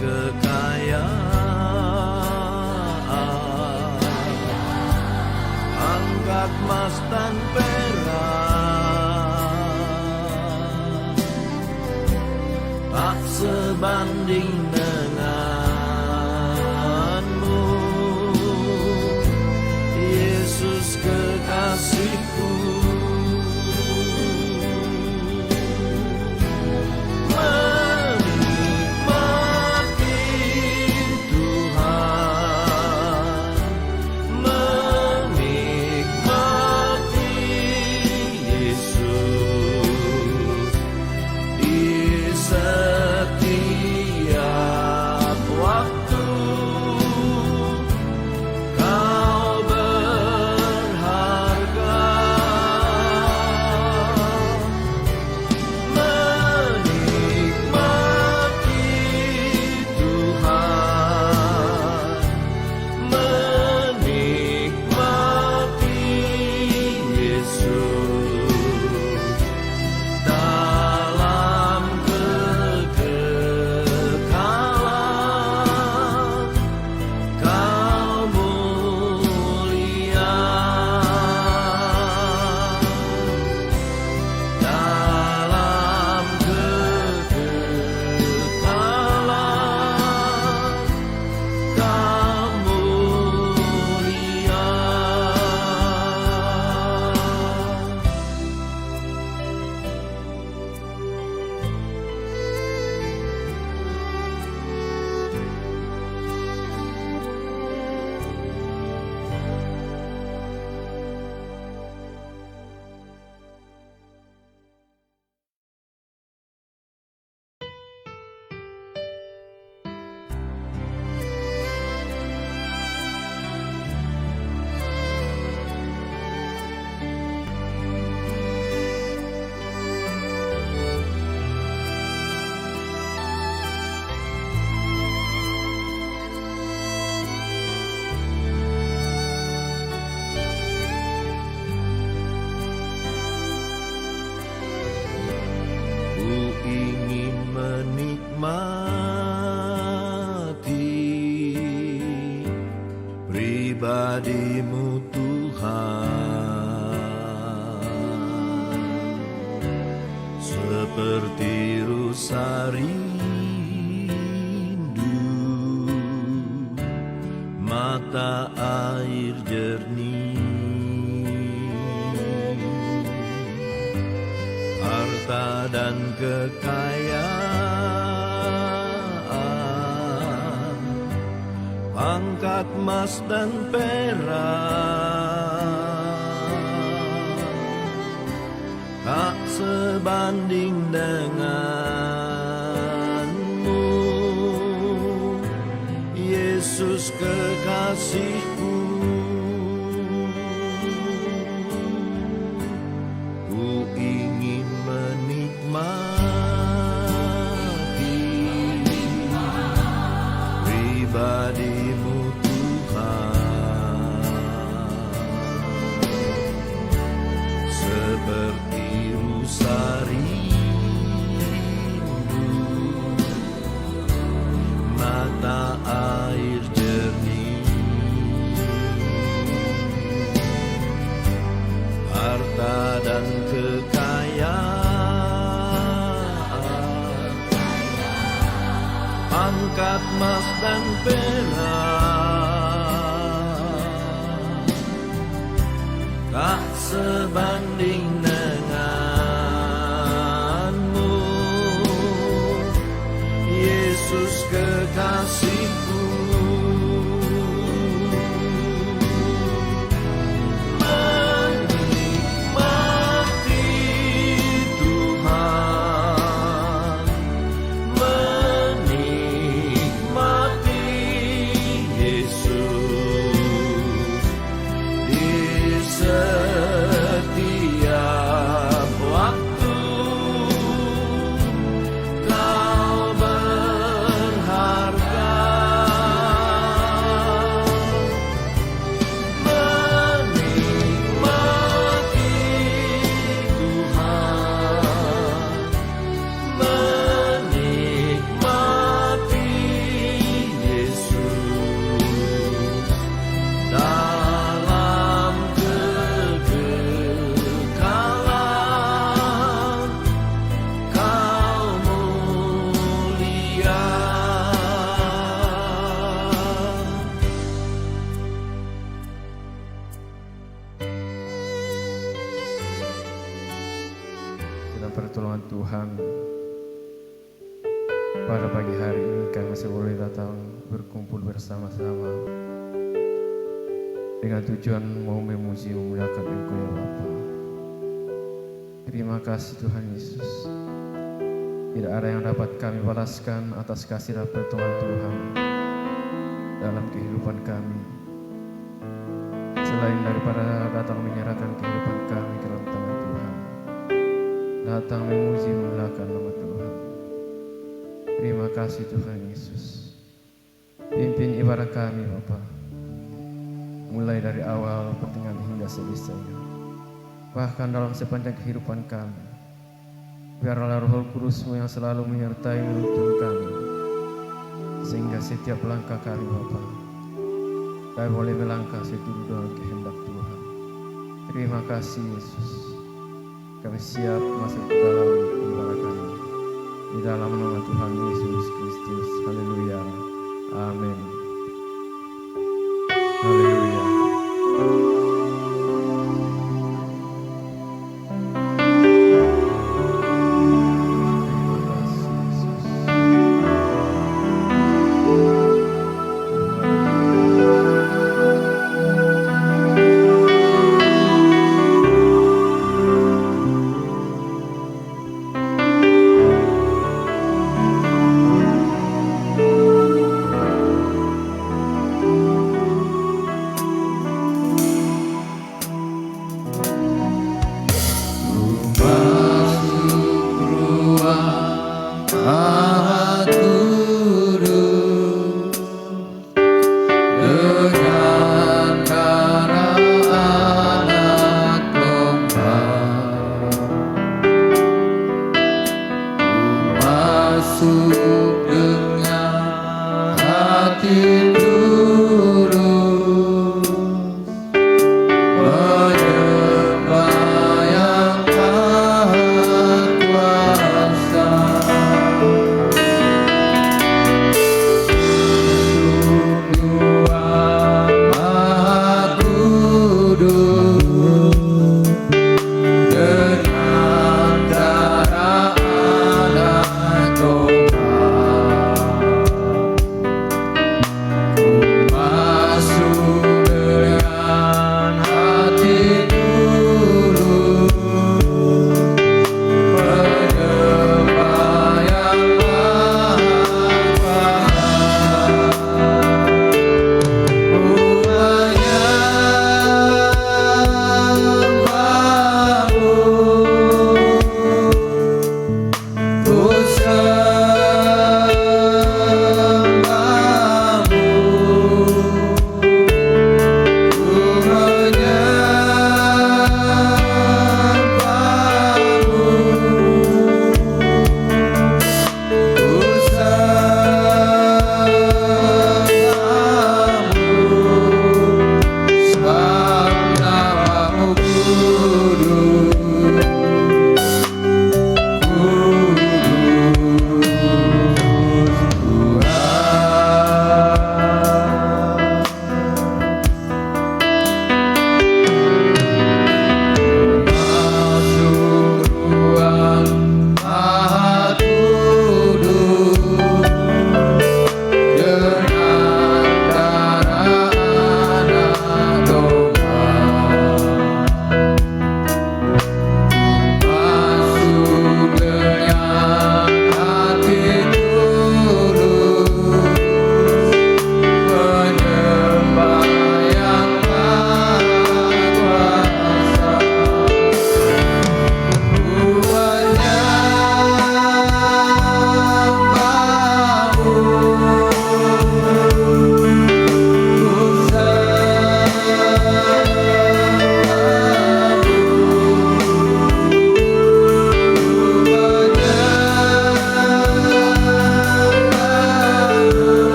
kekayaan, angkat emas dan perak, tak sebanding denganmu, Yesus kekasihku. Pribadi-Mu Tuhan, seperti rusa rindu mata air jernih, harta dan kekayaan, angkat emas dan perak, tak sebanding denganmu, Yesus kekasihku. Ku ingin menikmati pribadi-Mu Tuhan, seperti rusa rindu mata air jernih, harta dan kekayaan, angkat emas dan perak, tak sebanding denganmu, Yesus kekasihku. Kau berharga. Tuhan, pada pagi hari ini kami masih boleh datang berkumpul bersama-sama dengan tujuan mau memuji memuliakan Engkau ya Bapa. Terima kasih Tuhan Yesus. Tidak ada yang dapat kami balaskan atas kasih dan pertolongan Tuhan dalam kehidupan kami, selain daripada datang menyerahkan kehidupan kami ke dalam tangan Tuhan, datang memuji memuliakan nama Tuhan. Terima kasih Tuhan Yesus. Pimpin ibadah kami Bapa, mulai dari awal, pertengahan hingga selesainya. Bahkan dalam sepanjang kehidupan kami, biarlah Roh Kudus-Mu yang selalu menyertai menuntun kami, sehingga setiap langkah kami Bapa, kami boleh melangkah seturut dengan kehendak Tuhan. Terima kasih Yesus. Kami siap masuk ke dalam ibadah kami, di dalam nama Tuhan Yesus Kristus. Haleluya. Amin. Haleluya.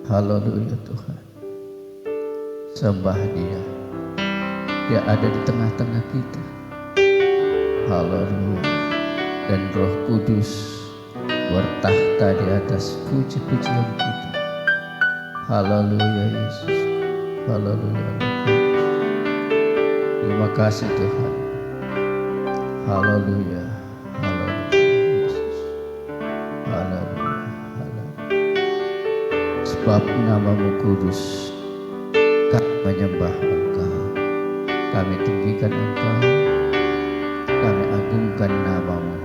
Haleluya Tuhan. Sembah Dia. Dia ada di tengah-tengah kita. Haleluya. Dan Roh Kudus bertahta di atas puji-pujian kita. Haleluya Yesus. Haleluya Roh Kudus. Terima kasih Tuhan. Haleluya. Haleluya Yesus. Haleluya. Haleluya. Sebab nama-Mu kudus, kami menyembah Engkau, kami tinggikan Engkau, kami agungkan nama-Mu.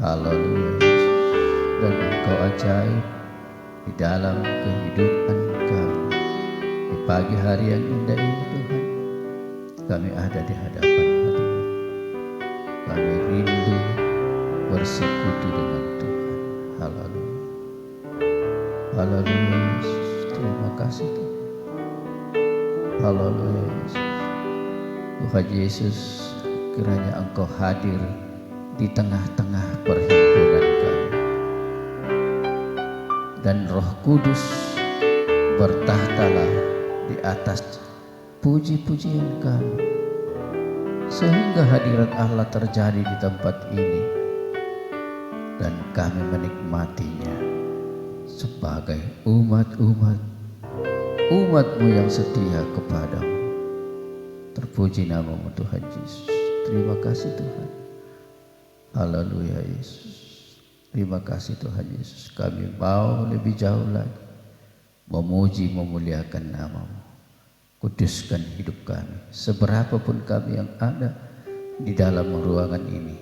Haleluya Yesus. Dan Engkau ajaib di dalam kehidupan kami. Di pagi hari yang indah ini Tuhan, kami ada di hadapan Hadirat. Kami rindu bersekutu dengan Tuhan. Haleluya. Haleluya Yesus. Terima kasih Tuhan. Haleluya Yesus. Tuhan Yesus, kiranya Engkau hadir di tengah-tengah perhimpunan kami. Dan Roh Kudus bertahtalah di atas puji-pujian kami, sehingga hadirat Allah terjadi di tempat ini dan kami menikmatinya sebagai umat-Mu yang setia kepadamu. Terpuji nama-Mu Tuhan Yesus. Terima kasih Tuhan. Haleluya Yesus. Terima kasih Tuhan Yesus. Kami mau lebih jauh lagi memuji, memuliakan nama-Mu. Kuduskan hidup kami, seberapapun kami yang ada di dalam ruangan ini.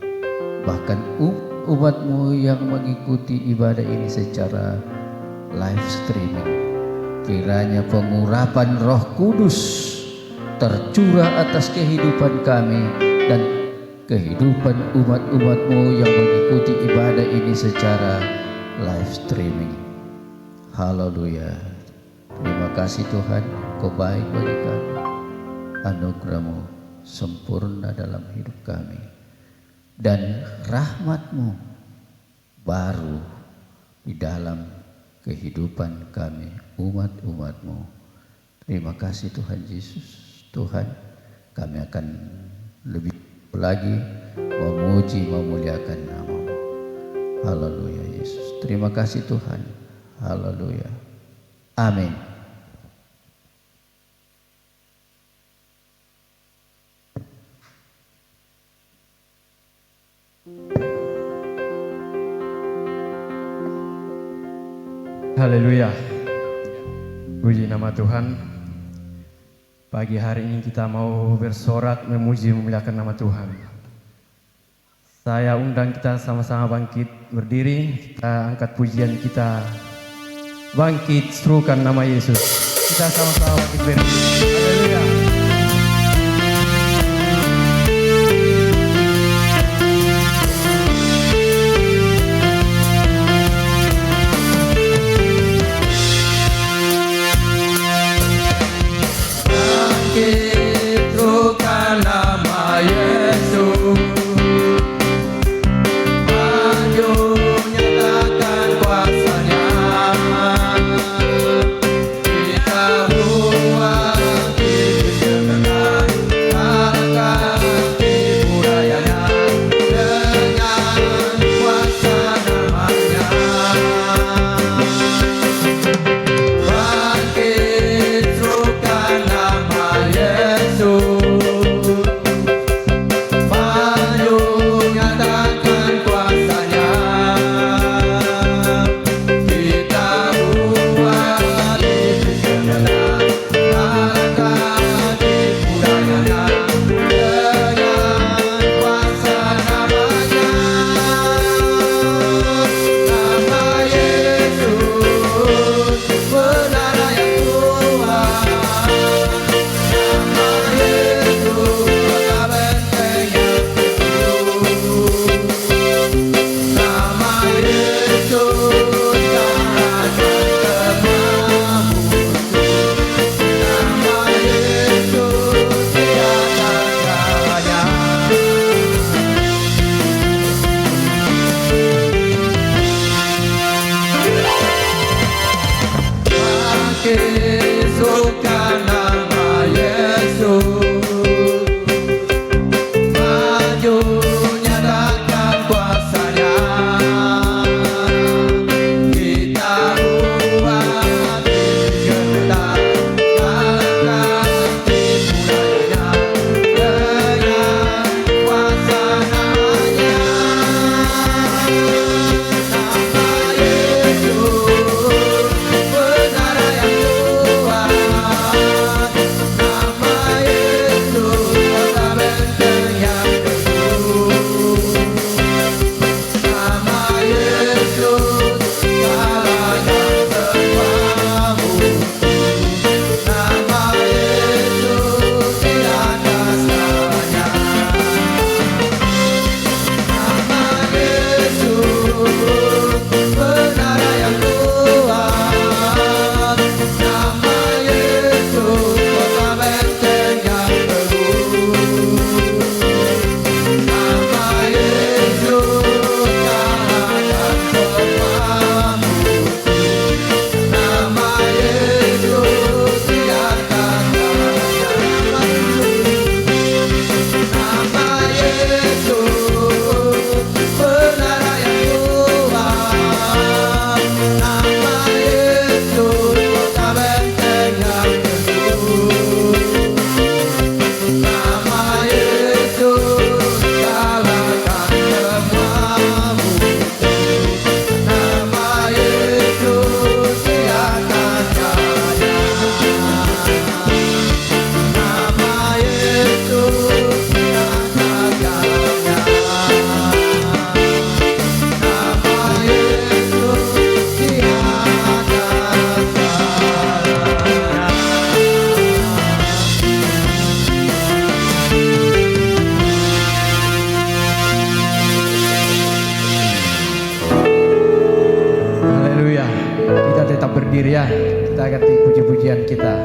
Bahkan umat-Mu yang mengikuti ibadah ini secara live streaming. Kiranya pengurapan Roh Kudus tercurah atas kehidupan kami dan kehidupan umat-umat-Mu yang mengikuti ibadah ini secara live streaming. Haleluya. Terima kasih Tuhan, Kau baik bagi kami. Anugerah-Mu sempurna dalam hidup kami. Dan rahmat-Mu baru di dalam kehidupan kami, umat-umat-Mu. Terima kasih Tuhan Yesus. Tuhan, kami akan lebih lagi memuji, memuliakan nama-Mu. Haleluya Yesus. Terima kasih Tuhan. Haleluya. Amin. Haleluya. Puji nama Tuhan. Pagi hari ini kita mau bersorak memuji memuliakan nama Tuhan. Saya undang kita sama-sama bangkit berdiri. Kita angkat pujian kita. Bangkit serukan nama Yesus. Kita sama-sama bangkit berdiri. Haleluya. Kita tetap berdiri ya. Kita ganti puji-pujian kita.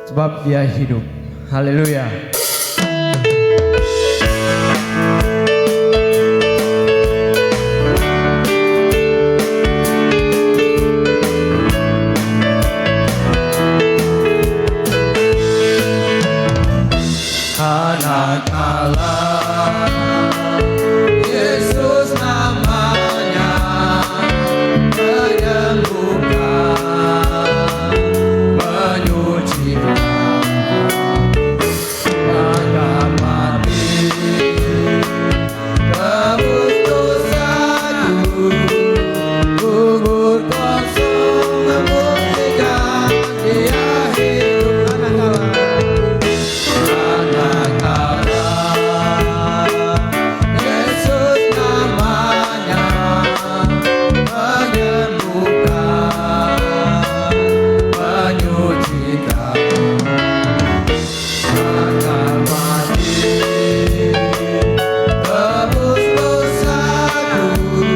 Sebab Dia hidup. Haleluya. Anak Allah, Yesus namanya, menyembuhkan, menyucikan, agar mati, tebus dosaku, kubur kosong membuktikan Dia hidup. Anak Allah, Yesus namanya, menyembuhkan, menyucikan, agar mati, tebus dosaku,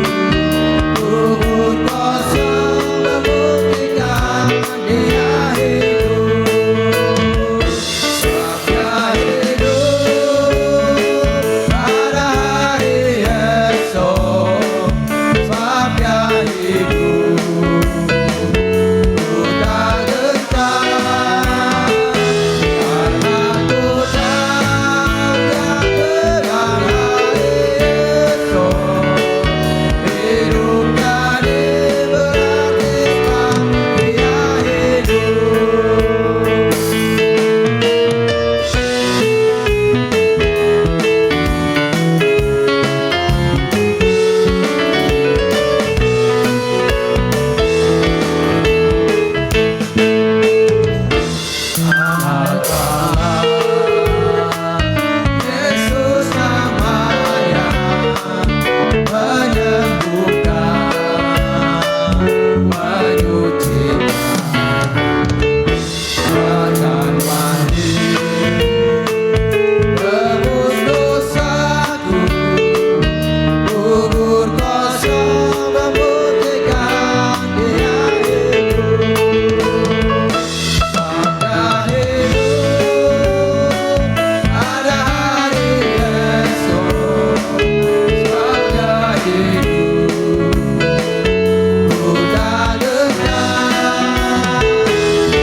kubur kosong membuktikan Dia hidup. Sabda hidup pada hari esok, sabda hidup ku tak gentar, karena ku takkan terang hari esok. Hidupnya berarti sebab Dia hidup. Anak Allah, Yesus namanya, menyembuhkan, menyucikan, akan mati, tebus dosaku, kubur kosong membuktikan Dia hidup. Sabda hidup pada hari esok, sabda hidup ku tak gentar,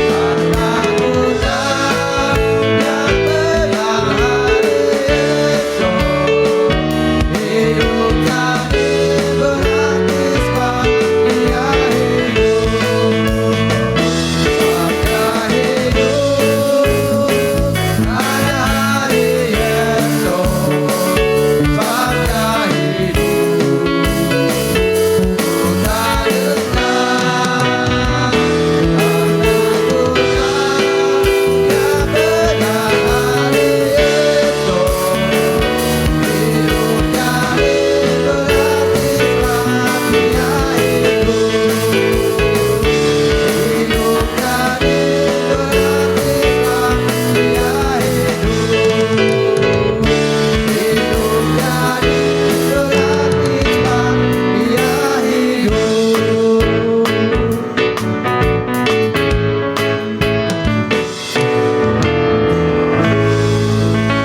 karena ku takkan terang hari esok. Hidupnya berarti sebab Dia hidup. Sabda hidup pada hari esok, sabda hidup ku tak gentar, karena ku takkan terang hari esok. Hidupnya berarti sebab Dia hidup. Hidupnya berarti sebab Dia hidup. Hidupnya berarti sebab Dia hidup.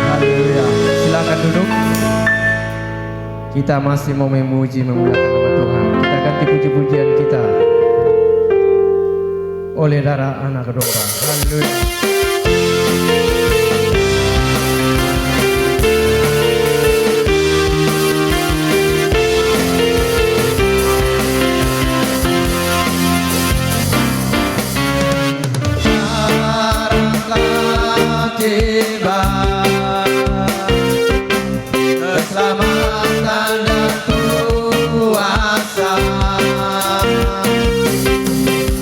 Haleluya. Silakan duduk. Kita masih mau memuji memuliakan nama Tuhan. Kita ganti puji-pujian kita oleh darah anak domba. Haleluya. Sekaranglah tiba keselamatan dan kuasa,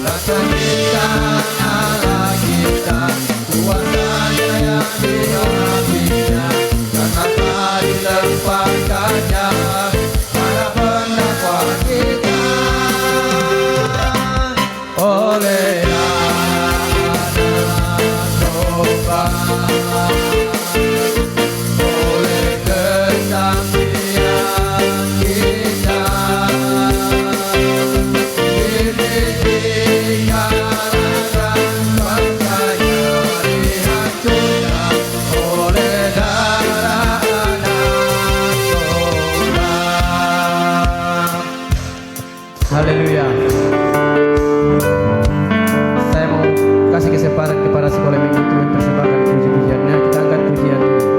kesembuhan Allah kita Haleluya. Saya mau kasih kesempatan kepada sekolah minggu untuk mempersembahkan puji-pujiannya. Kita angkat pujian dulu.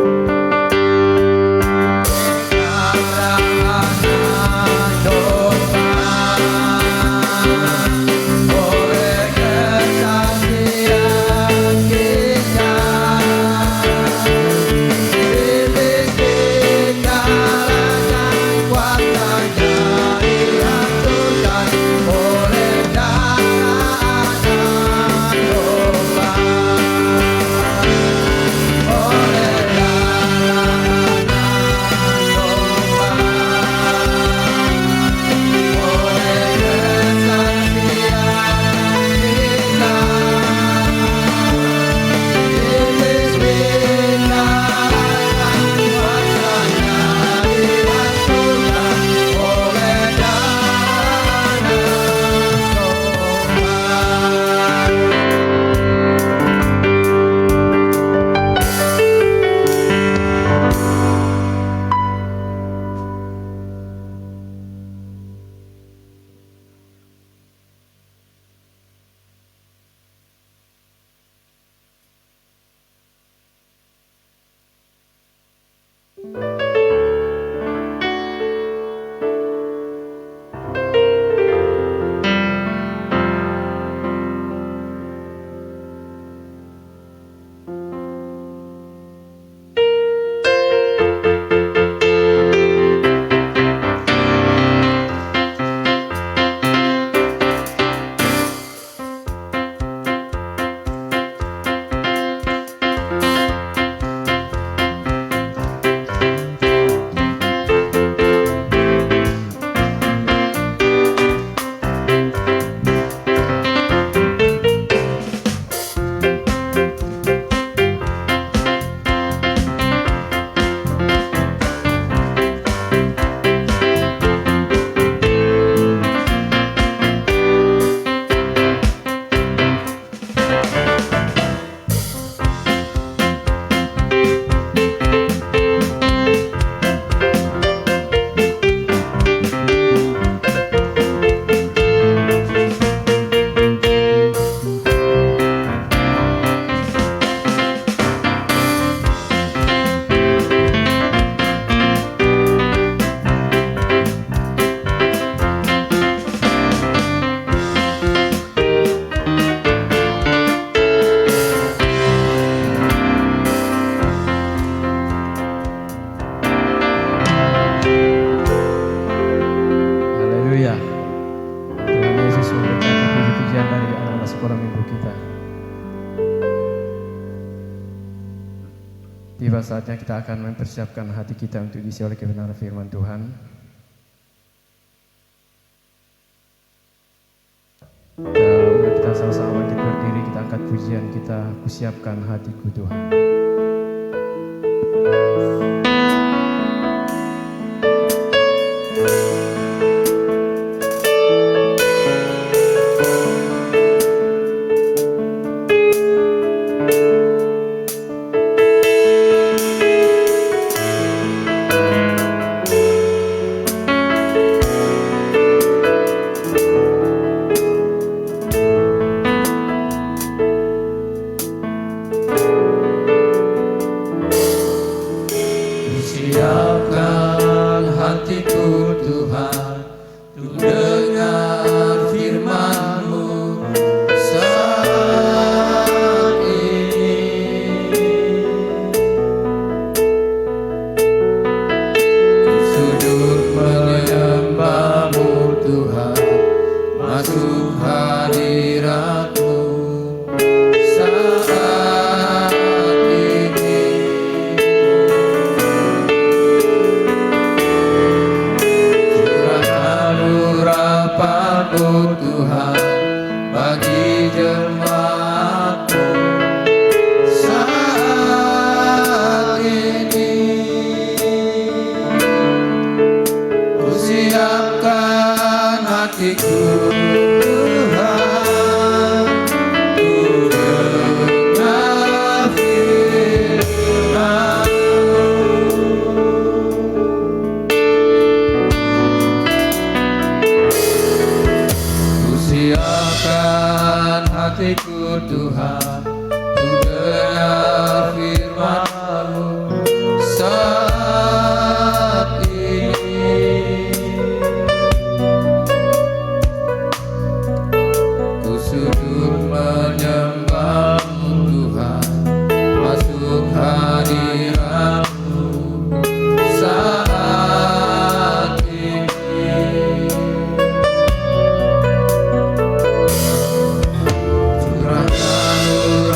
Tiba saatnya kita akan mempersiapkan hati kita untuk diisi oleh kebenaran firman Tuhan. Kita sama-sama bangkit berdiri, kita angkat pujian kita, kusiapkan hatiku Tuhan. hatiku Tuhan, ku dengar firman-Mu saat ini. Ku sujud menyembah-Mu Tuhan, masuk hadirat-Mu saat ini. Curahkan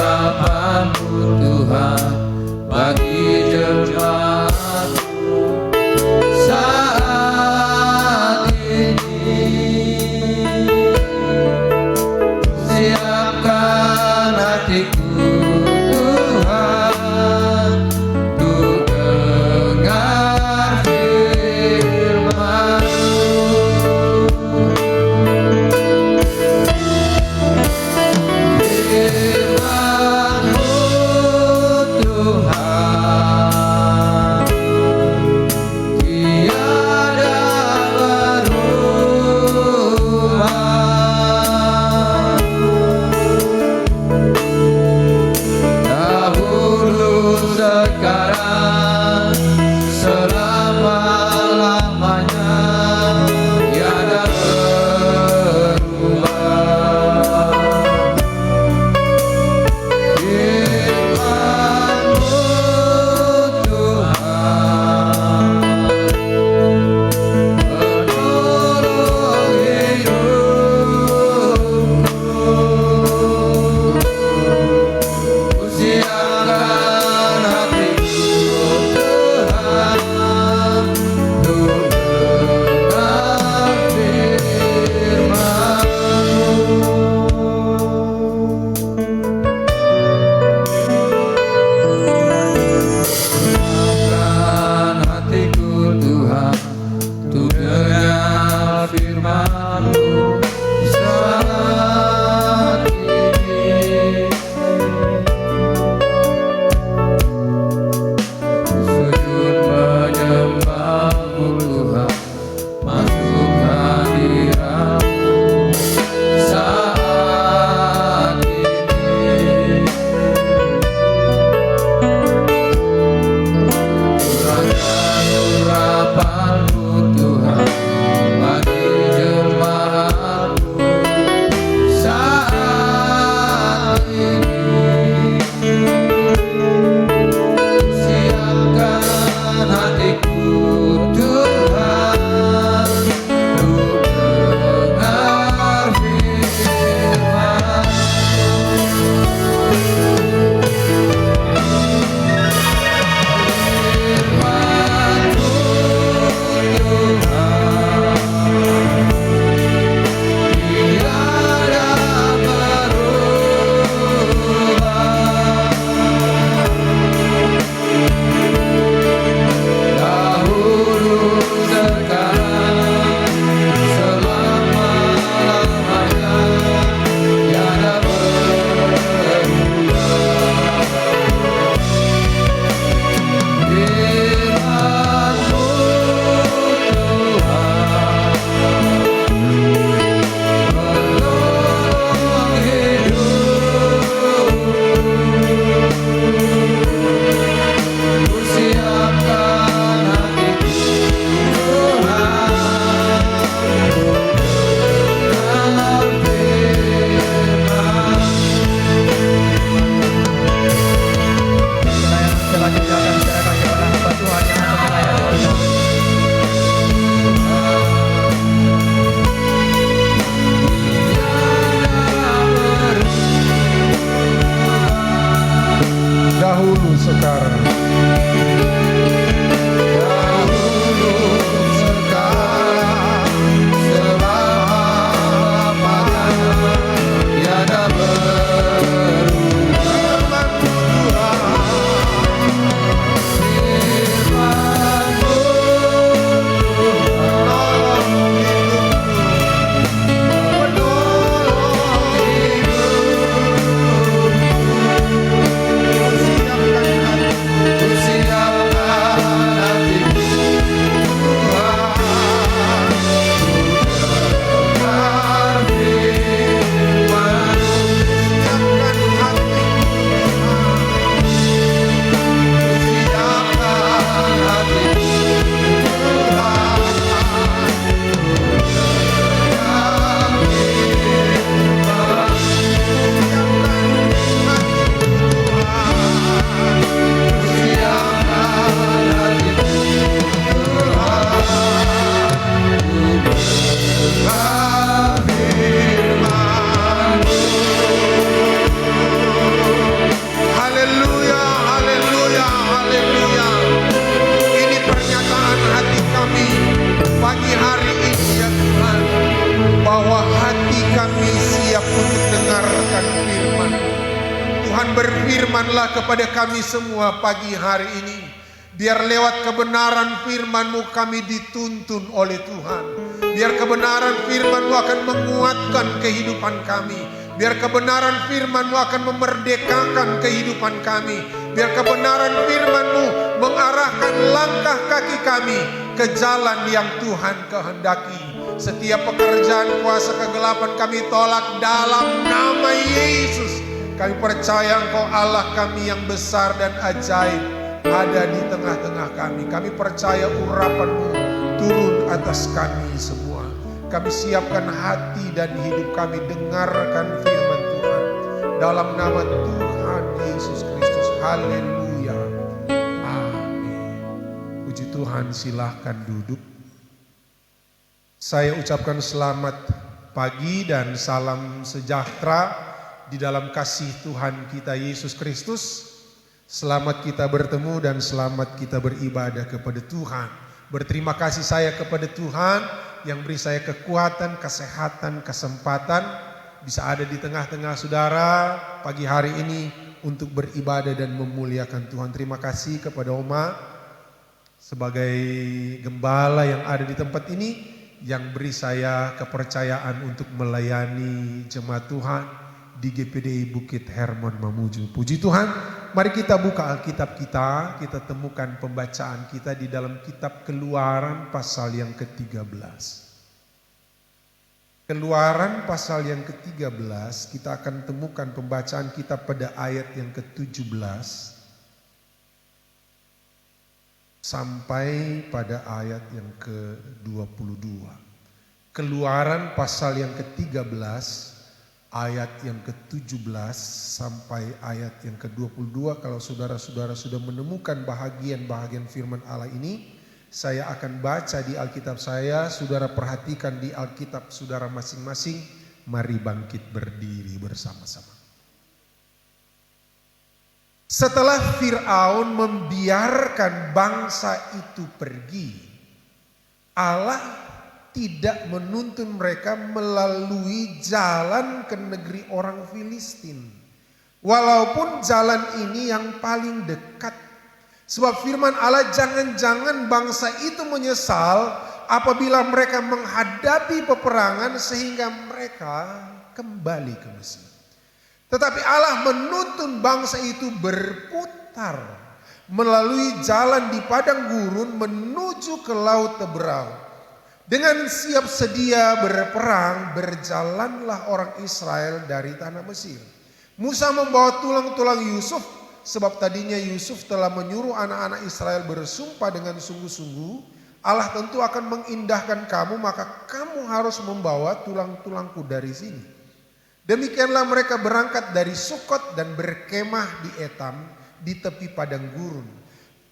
hati kami siap untuk dengarkan firman. Tuhan, berfirmanlah kepada kami semua pagi hari ini. Biar lewat kebenaran firman-Mu kami dituntun oleh Tuhan. Biar kebenaran firman-Mu akan menguatkan kehidupan kami. Biar kebenaran firman-Mu akan memerdekakan kehidupan kami. Biar kebenaran firman-Mu mengarahkan langkah kaki kami ke jalan yang Tuhan kehendaki. Setiap pekerjaan kuasa kegelapan kami tolak dalam nama Yesus. Kami percaya Engkau Allah kami yang besar dan ajaib ada di tengah-tengah kami. Kami percaya urapan-Mu turun atas kami semua. Kami siapkan hati dan hidup kami dengarkan firman Tuhan. Dalam nama Tuhan Yesus Kristus. Haleluya. Amin. Puji Tuhan, silahkan duduk. Saya ucapkan selamat pagi dan salam sejahtera di dalam kasih Tuhan kita Yesus Kristus. Selamat kita bertemu dan selamat kita beribadah kepada Tuhan. Berterima kasih saya kepada Tuhan yang beri saya kekuatan, kesehatan, kesempatan bisa ada di tengah-tengah saudara pagi hari ini untuk beribadah dan memuliakan Tuhan. Terima kasih kepada Oma sebagai gembala yang ada di tempat ini yang beri saya kepercayaan untuk melayani jemaat Tuhan di GPDI Bukit Hermon Mamuju. Puji Tuhan, mari kita buka Alkitab kita temukan pembacaan kita di dalam kitab Keluaran pasal yang ke-13. Keluaran pasal yang ke-13 kita akan temukan pembacaan kita pada ayat yang ke-17 sampai pada ayat yang ke-22. Keluaran pasal yang ke-13 ayat yang ke-17 sampai ayat yang ke-22. Kalau saudara-saudara sudah menemukan bahagian-bahagian firman Allah ini, saya akan baca di Alkitab saya, saudara perhatikan di Alkitab saudara masing-masing. Mari bangkit berdiri bersama-sama. Setelah Fir'aun membiarkan bangsa itu pergi, Allah tidak menuntun mereka melalui jalan ke negeri orang Filistin. Walaupun jalan ini yang paling dekat. Sebab firman Allah, jangan-jangan bangsa itu menyesal apabila mereka menghadapi peperangan sehingga mereka kembali ke Mesir. Tetapi Allah menuntun bangsa itu berputar melalui jalan di padang gurun menuju ke Laut Teberau. Dengan siap sedia berperang, berjalanlah orang Israel dari tanah Mesir. Musa membawa tulang-tulang Yusuf, sebab tadinya Yusuf telah menyuruh anak-anak Israel bersumpah dengan sungguh-sungguh, Allah tentu akan mengindahkan kamu, maka kamu harus membawa tulang-tulangku dari sini. Demikianlah mereka berangkat dari Sukot dan berkemah di Etam, di tepi padang gurun.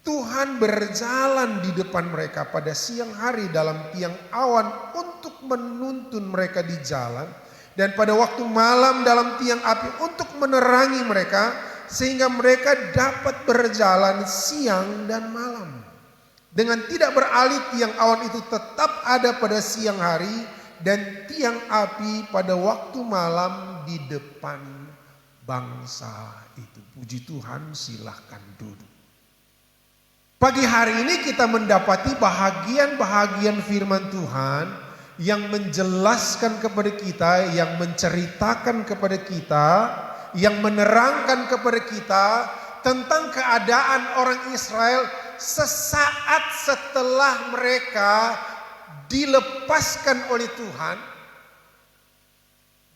Tuhan berjalan di depan mereka pada siang hari dalam tiang awan untuk menuntun mereka di jalan, dan pada waktu malam dalam tiang api untuk menerangi mereka, sehingga mereka dapat berjalan siang dan malam. Dengan tidak beralih tiang awan itu tetap ada pada siang hari, dan tiang api pada waktu malam di depan bangsa itu. Puji Tuhan, silahkan duduk. Pagi hari ini kita mendapati bahagian-bahagian firman Tuhan yang menjelaskan kepada kita, yang menceritakan kepada kita, yang menerangkan kepada kita tentang keadaan orang Israel sesaat setelah mereka dilepaskan oleh Tuhan,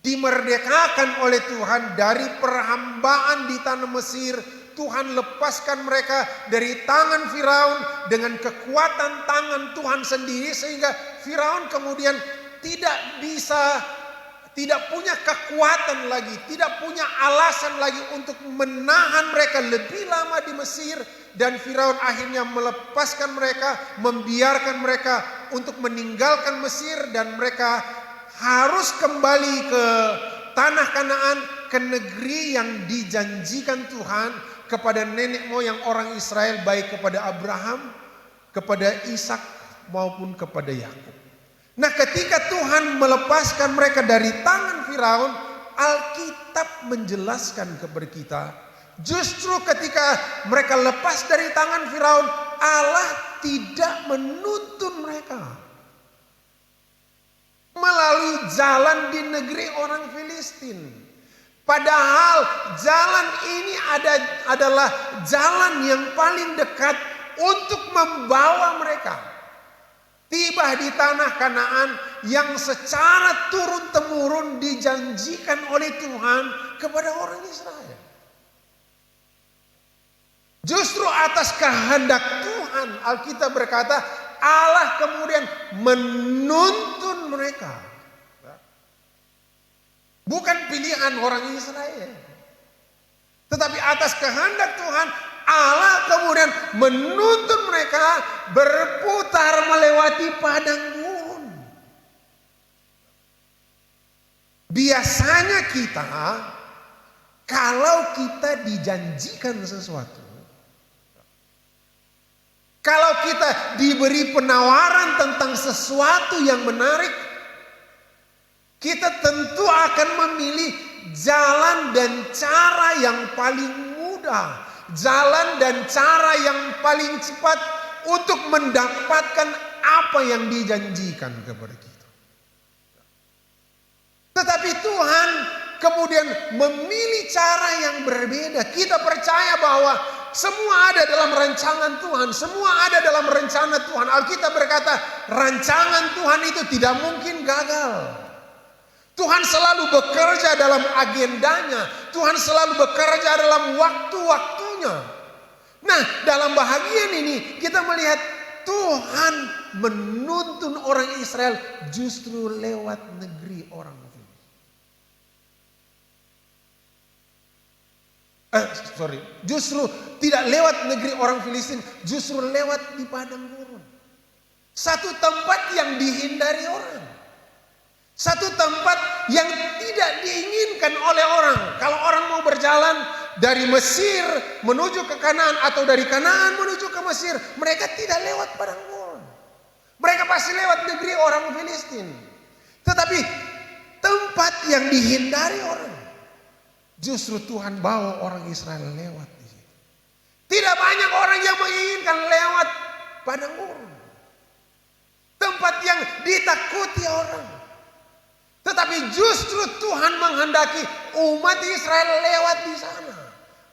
dimerdekakan oleh Tuhan dari perhambaan di tanah Mesir. Tuhan lepaskan mereka dari tangan Firaun dengan kekuatan tangan Tuhan sendiri, sehingga Firaun kemudian tidak punya kekuatan lagi, tidak punya alasan lagi untuk menahan mereka lebih lama di Mesir, dan Firaun akhirnya melepaskan mereka, membiarkan mereka untuk meninggalkan Mesir, dan mereka harus kembali ke tanah Kanaan, ke negeri yang dijanjikan Tuhan kepada nenek moyang orang Israel, baik kepada Abraham, kepada Ishak maupun kepada Yakub. Nah, ketika Tuhan melepaskan mereka dari tangan Firaun, Alkitab menjelaskan kepada kita, justru ketika mereka lepas dari tangan Firaun, Allah tidak menuntun mereka melalui jalan di negeri orang Filistin. Padahal jalan ini adalah jalan yang paling dekat untuk membawa mereka tiba di tanah Kanaan yang secara turun-temurun dijanjikan oleh Tuhan kepada orang Israel. Justru atas kehendak Tuhan, Alkitab berkata, Allah kemudian menuntun mereka. Bukan pilihan orang Israel. Tetapi atas kehendak Tuhan, Allah kemudian menuntun mereka berputar melewati padang gurun. Biasanya kita, kalau kita dijanjikan sesuatu, kalau kita diberi penawaran tentang sesuatu yang menarik, kita tentu akan memilih jalan dan cara yang paling mudah, jalan dan cara yang paling cepat untuk mendapatkan apa yang dijanjikan kepada kita. Tetapi Tuhan kemudian memilih cara yang berbeda. Kita percaya bahwa semua ada dalam rancangan Tuhan, semua ada dalam rencana Tuhan. Alkitab berkata, rancangan Tuhan itu tidak mungkin gagal. Tuhan selalu bekerja dalam agendanya. Tuhan selalu bekerja dalam waktu-waktunya. Nah, dalam bahagian ini kita melihat Tuhan menuntun orang Israel justru lewat negeri orang justru tidak lewat negeri orang Filistin, justru lewat di padang gurun. Satu tempat yang dihindari orang. Satu tempat yang tidak diinginkan oleh orang. Kalau orang mau berjalan dari Mesir menuju ke Kanaan atau dari Kanaan menuju ke Mesir, mereka tidak lewat padang gurun. Mereka pasti lewat negeri orang Filistin. Tetapi tempat yang dihindari orang, justru Tuhan bawa orang Israel lewat di situ. Tidak banyak orang yang menginginkan lewat padang gurun, tempat yang ditakuti orang. Tetapi justru Tuhan menghendaki umat Israel lewat di sana.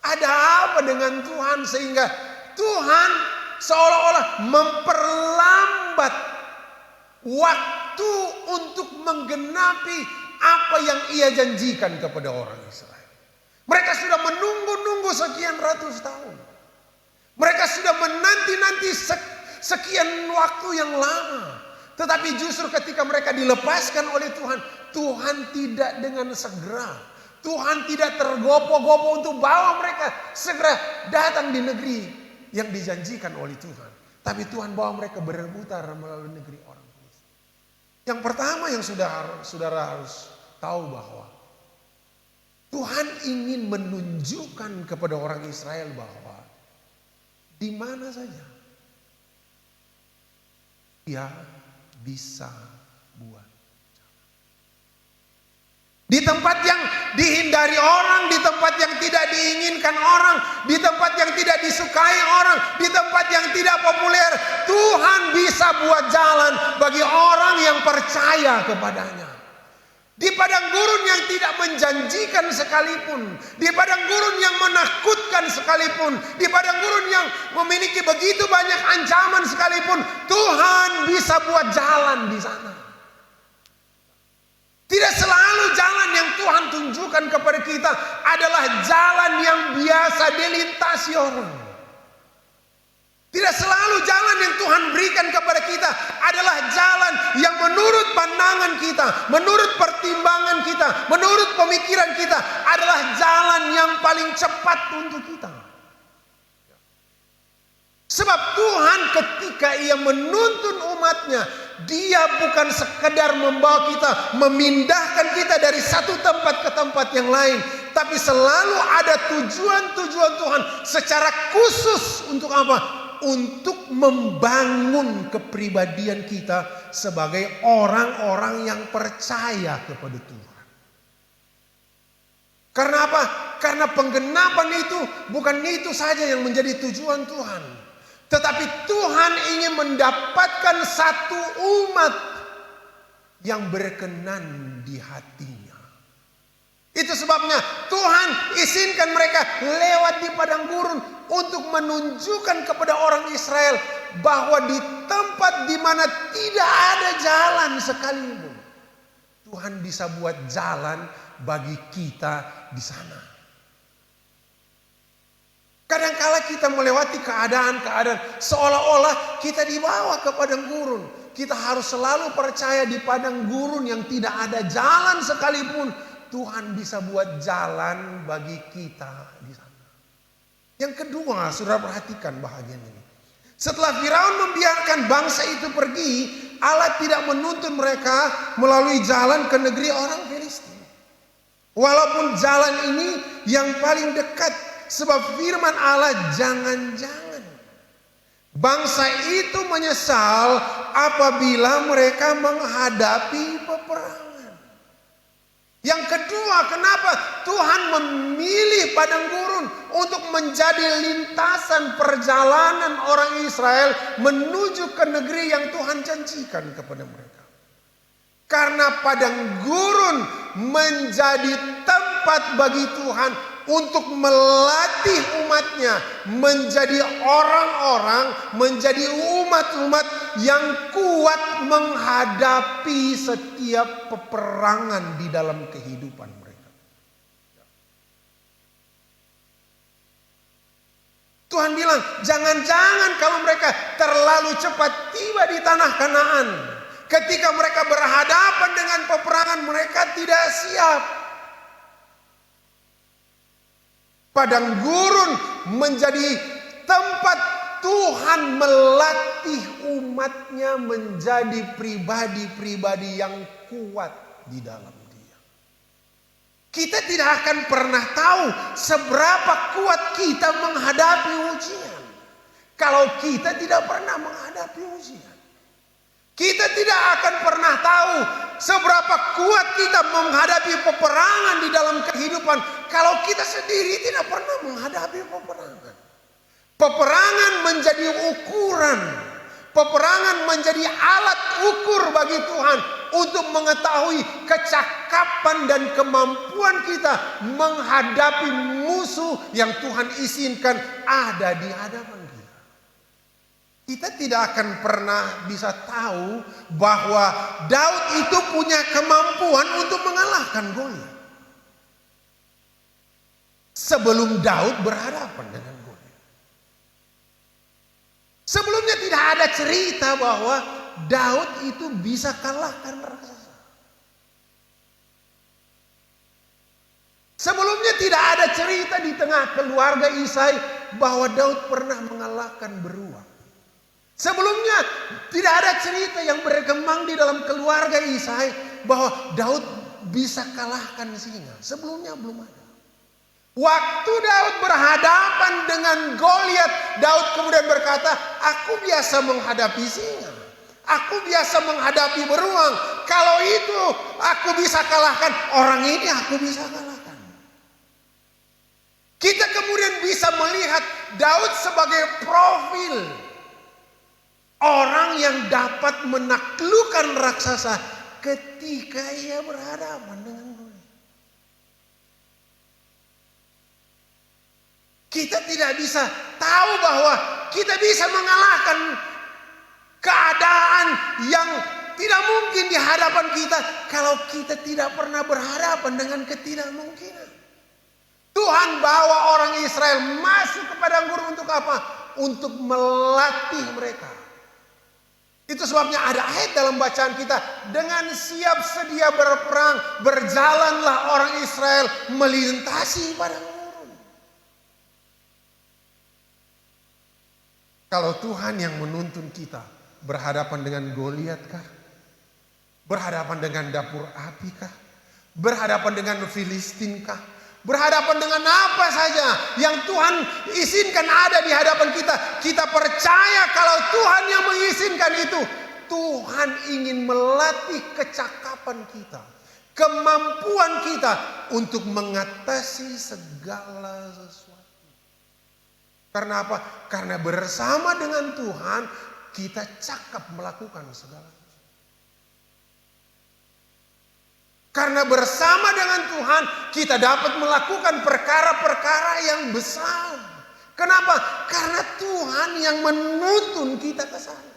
Ada apa dengan Tuhan sehingga Tuhan seolah-olah memperlambat waktu untuk menggenapi apa yang Ia janjikan kepada orang Israel. Mereka sudah menunggu-nunggu sekian ratus tahun. Mereka sudah menanti-nanti sekian waktu yang lama. Tetapi justru ketika mereka dilepaskan oleh Tuhan, Tuhan tidak dengan segera. Tuhan tidak tergopoh-gopoh untuk bawa mereka segera datang di negeri yang dijanjikan oleh Tuhan. Tapi Tuhan bawa mereka berputar melalui negeri orang Filistin. Yang pertama yang saudara harus tahu bahwa Tuhan ingin menunjukkan kepada orang Israel bahwa di mana saja Dia bisa buat. Di tempat yang dihindari orang, di tempat yang tidak diinginkan orang, di tempat yang tidak disukai orang, di tempat yang tidak populer, Tuhan bisa buat jalan bagi orang yang percaya kepadanya. Di padang gurun yang tidak menjanjikan sekalipun, di padang gurun yang menakutkan sekalipun, di padang gurun yang memiliki begitu banyak ancaman sekalipun, Tuhan bisa buat jalan di sana. Tidak selalu jalan yang Tuhan tunjukkan kepada kita adalah jalan yang biasa dilintasi orang. Tidak selalu jalan yang Tuhan berikan kepada kita adalah jalan yang menurut pandangan kita, menurut pertimbangan kita, menurut pemikiran kita adalah jalan yang paling cepat untuk kita. Sebab Tuhan ketika Ia menuntun umatnya, Dia bukan sekedar membawa kita, memindahkan kita dari satu tempat ke tempat yang lain, tapi selalu ada tujuan-tujuan Tuhan secara khusus untuk apa? untuk membangun kepribadian kita sebagai orang-orang yang percaya kepada Tuhan. Karena apa? Karena penggenapan itu bukan itu saja yang menjadi tujuan Tuhan. Tetapi Tuhan ingin mendapatkan satu umat yang berkenan di hatinya. Itu sebabnya Tuhan izinkan mereka lewat di padang gurun untuk menunjukkan kepada orang Israel bahwa di tempat di mana tidak ada jalan sekalipun, Tuhan bisa buat jalan bagi kita di sana. Kadangkala kita melewati keadaan-keadaan seolah-olah kita dibawa ke padang gurun. Kita harus selalu percaya di padang gurun yang tidak ada jalan sekalipun, Tuhan bisa buat jalan bagi kita di sana. Yang kedua, saudara perhatikan bahagian ini. Setelah Firaun membiarkan bangsa itu pergi, Allah tidak menuntun mereka melalui jalan ke negeri orang Filistin. Walaupun jalan ini yang paling dekat, sebab firman Allah, jangan-jangan bangsa itu menyesal apabila mereka menghadapi peperangan. Yang kedua, kenapa Tuhan memilih padang gurun untuk menjadi lintasan perjalanan orang Israel menuju ke negeri yang Tuhan janjikan kepada mereka. Karena padang gurun menjadi tempat bagi Tuhan untuk melatih umatnya menjadi orang-orang, menjadi umat-umat yang kuat menghadapi setiap peperangan di dalam kehidupan mereka. Tuhan bilang, jangan-jangan kalau mereka terlalu cepat tiba di tanah Kanaan, ketika mereka berhadapan dengan peperangan, mereka tidak siap. Padang gurun menjadi tempat Tuhan melatih umatnya menjadi pribadi-pribadi yang kuat di dalam Dia. Kita tidak akan pernah tahu seberapa kuat kita menghadapi ujian kalau kita tidak pernah menghadapi ujian. Kita tidak akan pernah tahu seberapa kuat kita menghadapi peperangan di dalam kehidupan kalau kita sendiri tidak pernah menghadapi peperangan. Peperangan menjadi ukuran. Peperangan menjadi alat ukur bagi Tuhan untuk mengetahui kecakapan dan kemampuan kita menghadapi musuh yang Tuhan izinkan ada di hadapan kita. Kita tidak akan pernah bisa tahu bahwa Daud itu punya kemampuan untuk mengalahkan Goliat sebelum Daud berhadapan dengan Goliat. Sebelumnya tidak ada cerita bahwa Daud itu bisa kalahkan raksasa. Sebelumnya tidak ada cerita di tengah keluarga Isai bahwa Daud pernah mengalahkan beruang. Sebelumnya tidak ada cerita yang berkembang di dalam keluarga Isai bahwa Daud bisa kalahkan singa. Sebelumnya belum ada. Waktu Daud berhadapan dengan Goliat, Daud kemudian berkata, aku biasa menghadapi singa. Aku biasa menghadapi beruang. Kalau itu aku bisa kalahkan, orang ini aku bisa kalahkan. Kita kemudian bisa melihat Daud sebagai profil orang yang dapat menaklukkan raksasa ketika ia berhadapan dengan Goliat. Kita tidak bisa tahu bahwa kita bisa mengalahkan keadaan yang tidak mungkin di hadapan kita kalau kita tidak pernah berhadapan dengan ketidakmungkinan. Tuhan bawa orang Israel masuk ke padang gurun untuk apa? Untuk melatih mereka. Itu sebabnya ada ayat dalam bacaan kita, dengan siap sedia berperang, berjalanlah orang Israel melintasi padang gurun. Kalau Tuhan yang menuntun kita berhadapan dengan Goliat kah? Berhadapan dengan dapur api kah? Berhadapan dengan Filistin kah? Berhadapan dengan apa saja yang Tuhan izinkan ada di hadapan kita. Kita percaya kalau Tuhan yang mengizinkan itu. Tuhan ingin melatih kecakapan kita, kemampuan kita untuk mengatasi segala sesuatu. Karena apa? Karena bersama dengan Tuhan kita cakap melakukan segala sesuatu. Karena bersama dengan Tuhan kita dapat melakukan perkara-perkara yang besar. Kenapa? Karena Tuhan yang menuntun kita ke sana.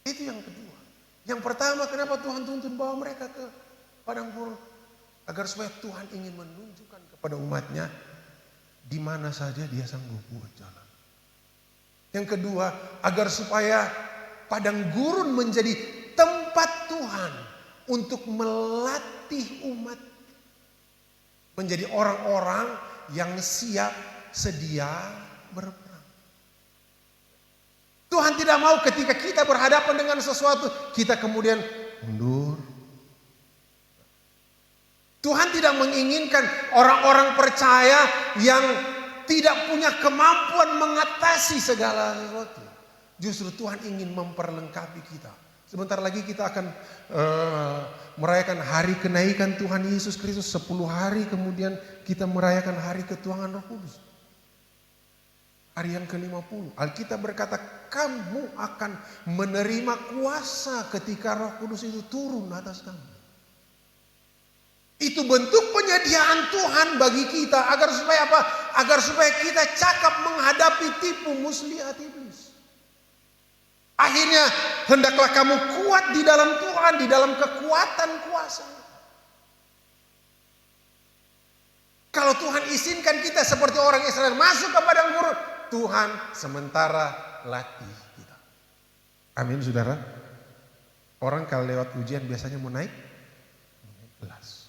Itu yang kedua. Yang pertama, kenapa Tuhan tuntun bawa mereka ke padang gurun? Agar supaya Tuhan ingin menunjukkan kepada umatnya di mana saja dia sanggup buat jalan. Yang kedua, agar supaya padang gurun menjadi tempat Tuhan untuk melatih umat menjadi orang-orang yang siap sedia berperang. Tuhan tidak mau ketika kita berhadapan dengan sesuatu kita kemudian mundur. Tuhan tidak menginginkan orang-orang percaya yang tidak punya kemampuan mengatasi segala sesuatu. Justru Tuhan ingin memperlengkapi kita. Sebentar lagi kita akan merayakan hari kenaikan Tuhan Yesus Kristus. 10 hari kemudian kita merayakan hari ketuhanan Roh Kudus. Hari yang ke-50. Alkitab berkata kamu akan menerima kuasa ketika Roh Kudus itu turun atas kamu. Itu bentuk penyediaan Tuhan bagi kita agar supaya apa? Agar supaya kita cakap menghadapi tipu muslihat iblis. Akhirnya hendaklah kamu kuat di dalam Tuhan, di dalam kekuatan kuasa. Kalau Tuhan izinkan kita seperti orang Israel masuk ke padang gurun, Tuhan sementara latih kita. Amin saudara. Orang kalau lewat ujian biasanya mau naik kelas.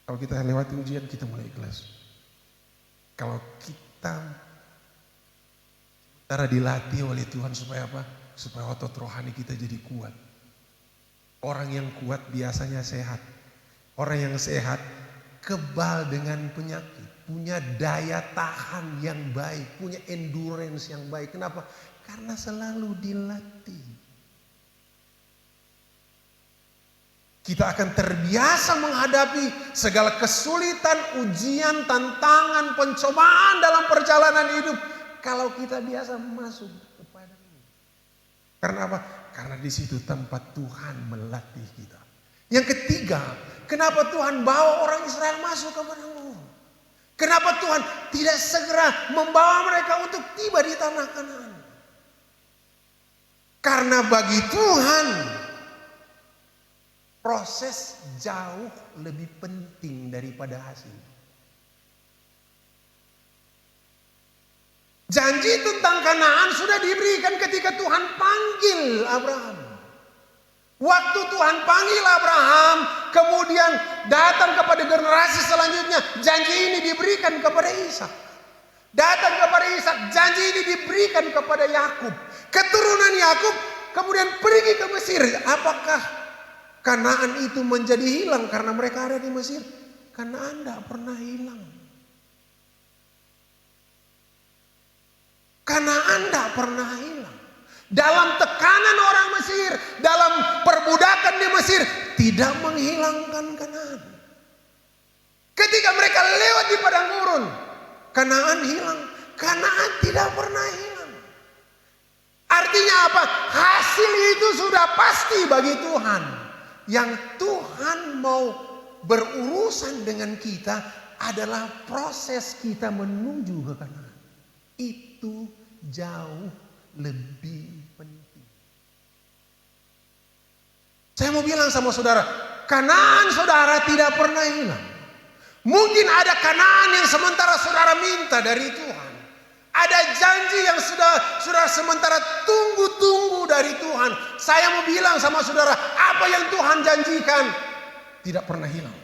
Kalau kita lewati ujian kita mulai kelas. Kalau kita sementara dilatih oleh Tuhan supaya apa? Supaya otot rohani kita jadi kuat. Orang yang kuat biasanya sehat. Orang yang sehat kebal dengan penyakit, punya daya tahan yang baik, punya endurance yang baik. Kenapa? Karena selalu dilatih. Kita akan terbiasa menghadapi segala kesulitan, ujian, tantangan, pencobaan dalam perjalanan hidup. Kalau kita biasa masuk kepadanya. Karena apa? Karena di situ tempat Tuhan melatih kita. Yang ketiga, kenapa Tuhan bawa orang Israel masuk ke padang gurun? Kenapa Tuhan tidak segera membawa mereka untuk tiba di tanah Kanaan? Karena bagi Tuhan proses jauh lebih penting daripada hasil. Janji tentang Kanaan sudah diberikan ketika Tuhan panggil Abraham. Waktu Tuhan panggil Abraham, kemudian datang kepada generasi selanjutnya, janji ini diberikan kepada Ishak. Datang kepada Ishak, janji ini diberikan kepada Yakub. Keturunan Yakub kemudian pergi ke Mesir. Apakah Kanaan itu menjadi hilang karena mereka ada di Mesir? Kanaan tidak pernah hilang. Kanaan tidak pernah hilang. Dalam tekanan orang Mesir, dalam perbudakan di Mesir, tidak menghilangkan Kanaan. Ketika mereka lewat di padang gurun, Kanaan hilang. Kanaan tidak pernah hilang. Artinya apa? Hasil itu sudah pasti bagi Tuhan. Yang Tuhan mau berurusan dengan kita adalah proses kita menuju ke Kanaan. Itu jauh lebih penting. Saya mau bilang sama saudara, Kanaan saudara tidak pernah hilang. Mungkin ada Kanaan yang sementara saudara minta dari Tuhan. Ada janji yang sudah sementara tunggu-tunggu dari Tuhan. Saya mau bilang sama saudara, apa yang Tuhan janjikan tidak pernah hilang.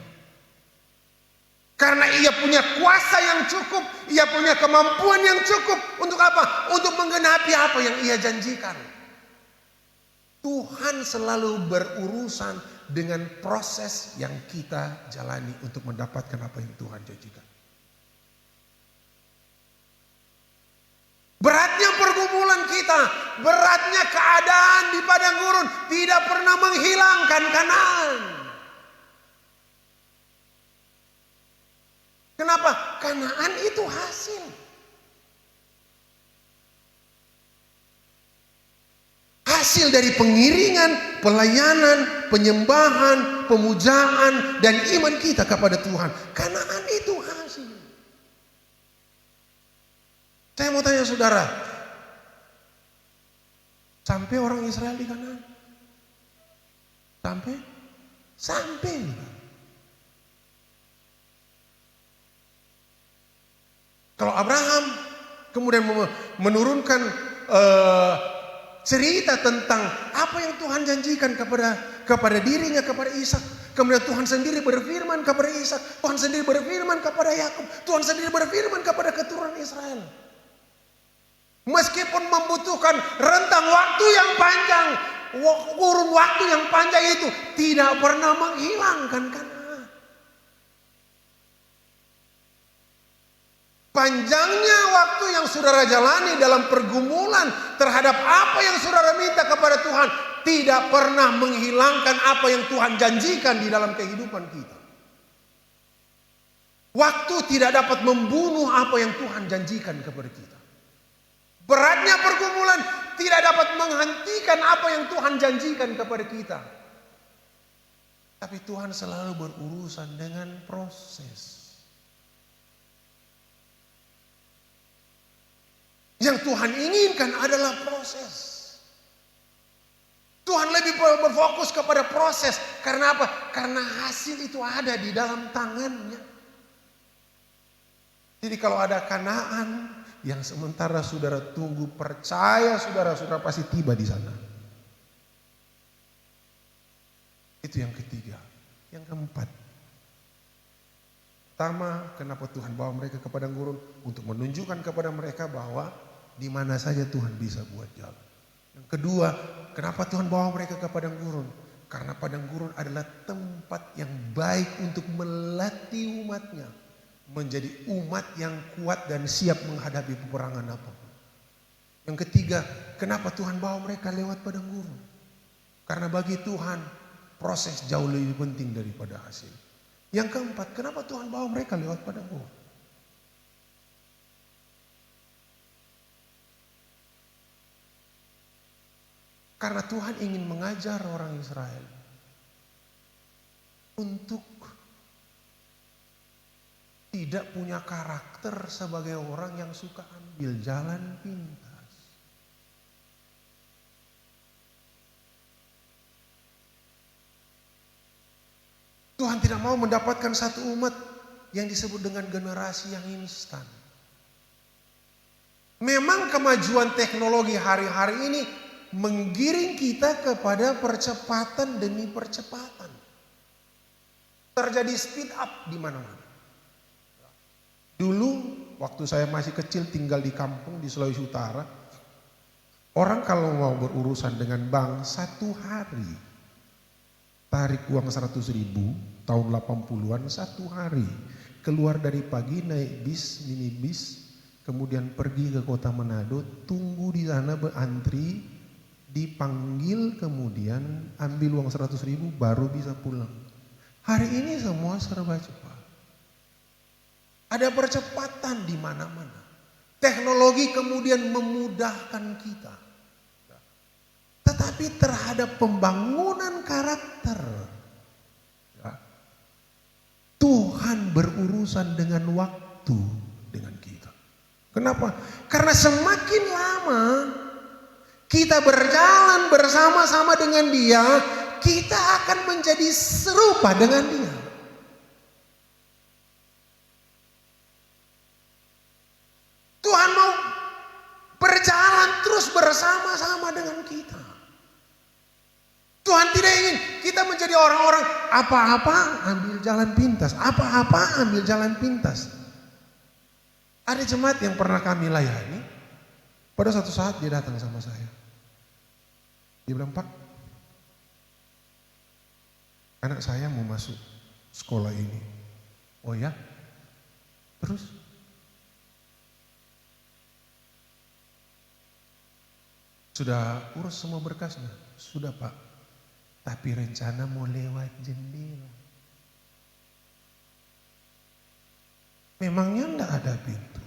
Karena ia punya kuasa yang cukup, ia punya kemampuan. kemampuan yang cukup untuk apa? Untuk menggenapi apa yang ia janjikan. Tuhan selalu berurusan dengan proses yang kita jalani untuk mendapatkan apa yang Tuhan janjikan. Beratnya pergumulan kita, beratnya keadaan di padang gurun tidak pernah menghilangkan Kanaan. Kenapa? Kanaan itu hasil. Hasil dari pengiringan, pelayanan, penyembahan, pemujaan, dan iman kita kepada Tuhan. Kanaan itu hasil. Saya mau tanya saudara, sampai orang Israel di Kanaan? Sampai. Kalau Abraham kemudian menurunkan cerita tentang apa yang Tuhan janjikan kepada dirinya, kepada Ishak. Kemudian Tuhan sendiri berfirman kepada Ishak, Tuhan sendiri berfirman kepada Yakub, Tuhan sendiri berfirman kepada keturunan Israel. Meskipun membutuhkan rentang waktu yang panjang, kurun waktu yang panjang itu tidak pernah menghilangkan Kanaan. Panjangnya waktu yang saudara jalani dalam pergumulan terhadap apa yang saudara minta kepada Tuhan tidak pernah menghilangkan apa yang Tuhan janjikan di dalam kehidupan kita. Waktu tidak dapat membunuh apa yang Tuhan janjikan kepada kita. Beratnya pergumulan tidak dapat menghentikan apa yang Tuhan janjikan kepada kita. Tapi Tuhan selalu berurusan dengan proses. Yang Tuhan inginkan adalah proses. Tuhan lebih berfokus kepada proses. Karena apa? Karena hasil itu ada di dalam tangannya. Jadi kalau ada Kanaan yang sementara saudara tunggu, percaya saudara pasti tiba di sana. Itu yang ketiga. Yang keempat. Pertama, kenapa Tuhan bawa mereka ke padang gurun? Untuk menunjukkan kepada mereka bahwa di mana saja Tuhan bisa buat jalan. Yang kedua, kenapa Tuhan bawa mereka ke padang gurun? Karena padang gurun adalah tempat yang baik untuk melatih umatnya menjadi umat yang kuat dan siap menghadapi peperangan apapun. Yang ketiga, kenapa Tuhan bawa mereka lewat padang gurun? Karena bagi Tuhan proses jauh lebih penting daripada hasil. Yang keempat, kenapa Tuhan bawa mereka lewat padang gurun? Karena Tuhan ingin mengajar orang Israel untuk tidak punya karakter sebagai orang yang suka ambil jalan pintas. Tuhan tidak mau mendapatkan satu umat yang disebut dengan generasi yang instan. Memang kemajuan teknologi hari-hari ini menggiring kita kepada percepatan demi percepatan. Terjadi speed up di mana-mana. Dulu waktu saya masih kecil tinggal di kampung di Sulawesi Utara, orang kalau mau berurusan dengan bank 1 hari tarik uang 100.000 tahun 80-an 1 hari, keluar dari pagi naik bis, minibus, kemudian pergi ke kota Manado, tunggu di sana berantri, dipanggil, kemudian ambil uang 100.000 baru bisa pulang. Hari ini semua serba cepat. Ada percepatan di mana-mana. Teknologi kemudian memudahkan kita. Tetapi terhadap pembangunan karakter, Tuhan berurusan dengan waktu dengan kita. Kenapa? Karena semakin lama kita berjalan bersama-sama dengan Dia, kita akan menjadi serupa dengan Dia. Tuhan mau berjalan terus bersama-sama dengan kita. Tuhan tidak ingin kita menjadi orang-orang apa-apa ambil jalan pintas, apa-apa ambil jalan pintas. Ada jemaat yang pernah kami layani, pada suatu saat dia datang sama saya. Dia bilang, "Pak, anak saya mau masuk sekolah ini. Oh ya? Terus? Sudah urus semua berkasnya? Sudah Pak. Tapi rencana mau lewat jendela. Memangnya enggak ada pintu?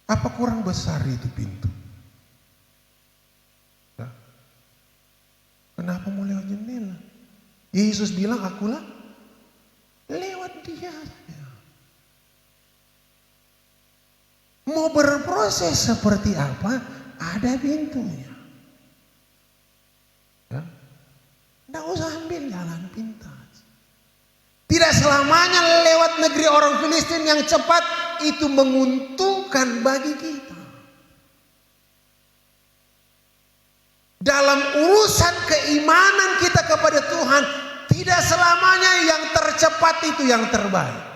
Apa kurang besar itu pintu? Nah, kenapa mau lewat jendela? Yesus bilang, akulah lewat dia saja. Mau berproses seperti apa? Ada pintunya. Ya? Nggak usah ambil jalan pintas. Tidak selamanya lewat negeri orang Filistin yang cepat itu menguntungkan bagi kita. Dalam urusan keimanan kita kepada Tuhan, tidak selamanya yang tercepat itu yang terbaik.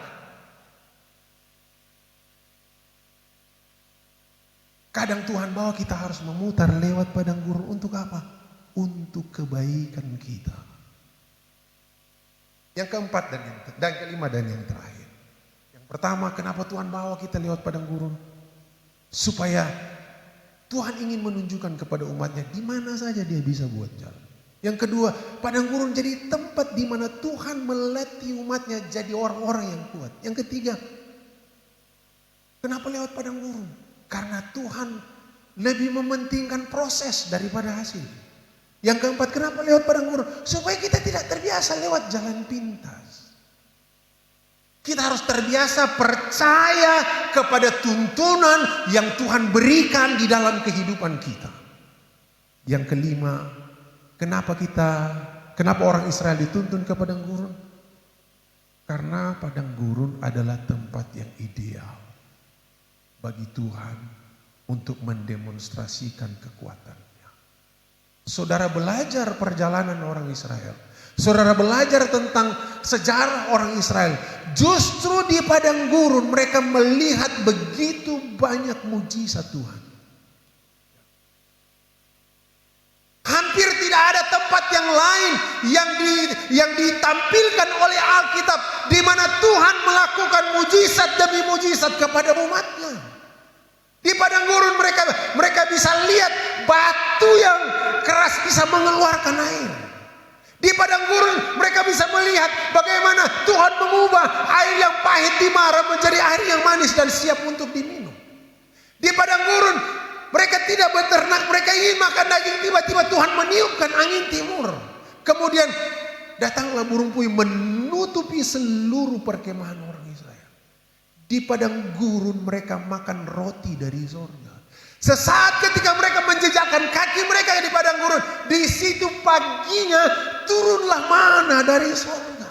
Kadang Tuhan bawa kita harus memutar lewat padang gurun untuk apa? Untuk kebaikan kita. Yang keempat dan kelima dan yang terakhir. Yang pertama, kenapa Tuhan bawa kita lewat padang gurun? Supaya Tuhan ingin menunjukkan kepada umatnya di mana saja dia bisa buat jalan. Yang kedua, padang gurun jadi tempat di mana Tuhan melatih umatnya jadi orang-orang yang kuat. Yang ketiga, kenapa lewat padang gurun? Karena Tuhan lebih mementingkan proses daripada hasil. Yang keempat, kenapa lewat padang gurun? Supaya kita tidak terbiasa lewat jalan pintas. Kita harus terbiasa percaya kepada tuntunan yang Tuhan berikan di dalam kehidupan kita. Yang kelima, kenapa orang Israel dituntun ke padang gurun? Karena padang gurun adalah tempat yang ideal bagi Tuhan untuk mendemonstrasikan kekuatan. Saudara belajar perjalanan orang Israel. Saudara belajar tentang sejarah orang Israel. Justru di padang gurun mereka melihat begitu banyak mujizat Tuhan. Hampir tidak ada tempat yang lain yang ditampilkan oleh Alkitab di mana Tuhan melakukan mujizat demi mujizat kepada umatnya. Di padang gurun mereka bisa lihat batu yang keras bisa mengeluarkan air. Di padang gurun mereka bisa melihat bagaimana Tuhan mengubah air yang pahit di Mara menjadi air yang manis dan siap untuk diminum. Di padang gurun mereka tidak beternak, mereka ingin makan daging, tiba-tiba Tuhan meniupkan angin timur. Kemudian datanglah burung puyuh menutupi seluruh perkemahan orang Israel. Di padang gurun mereka makan roti dari sorga. Sesaat ketika mereka menjejakkan kaki mereka di padang gurun, di situ paginya turunlah mana dari sorga.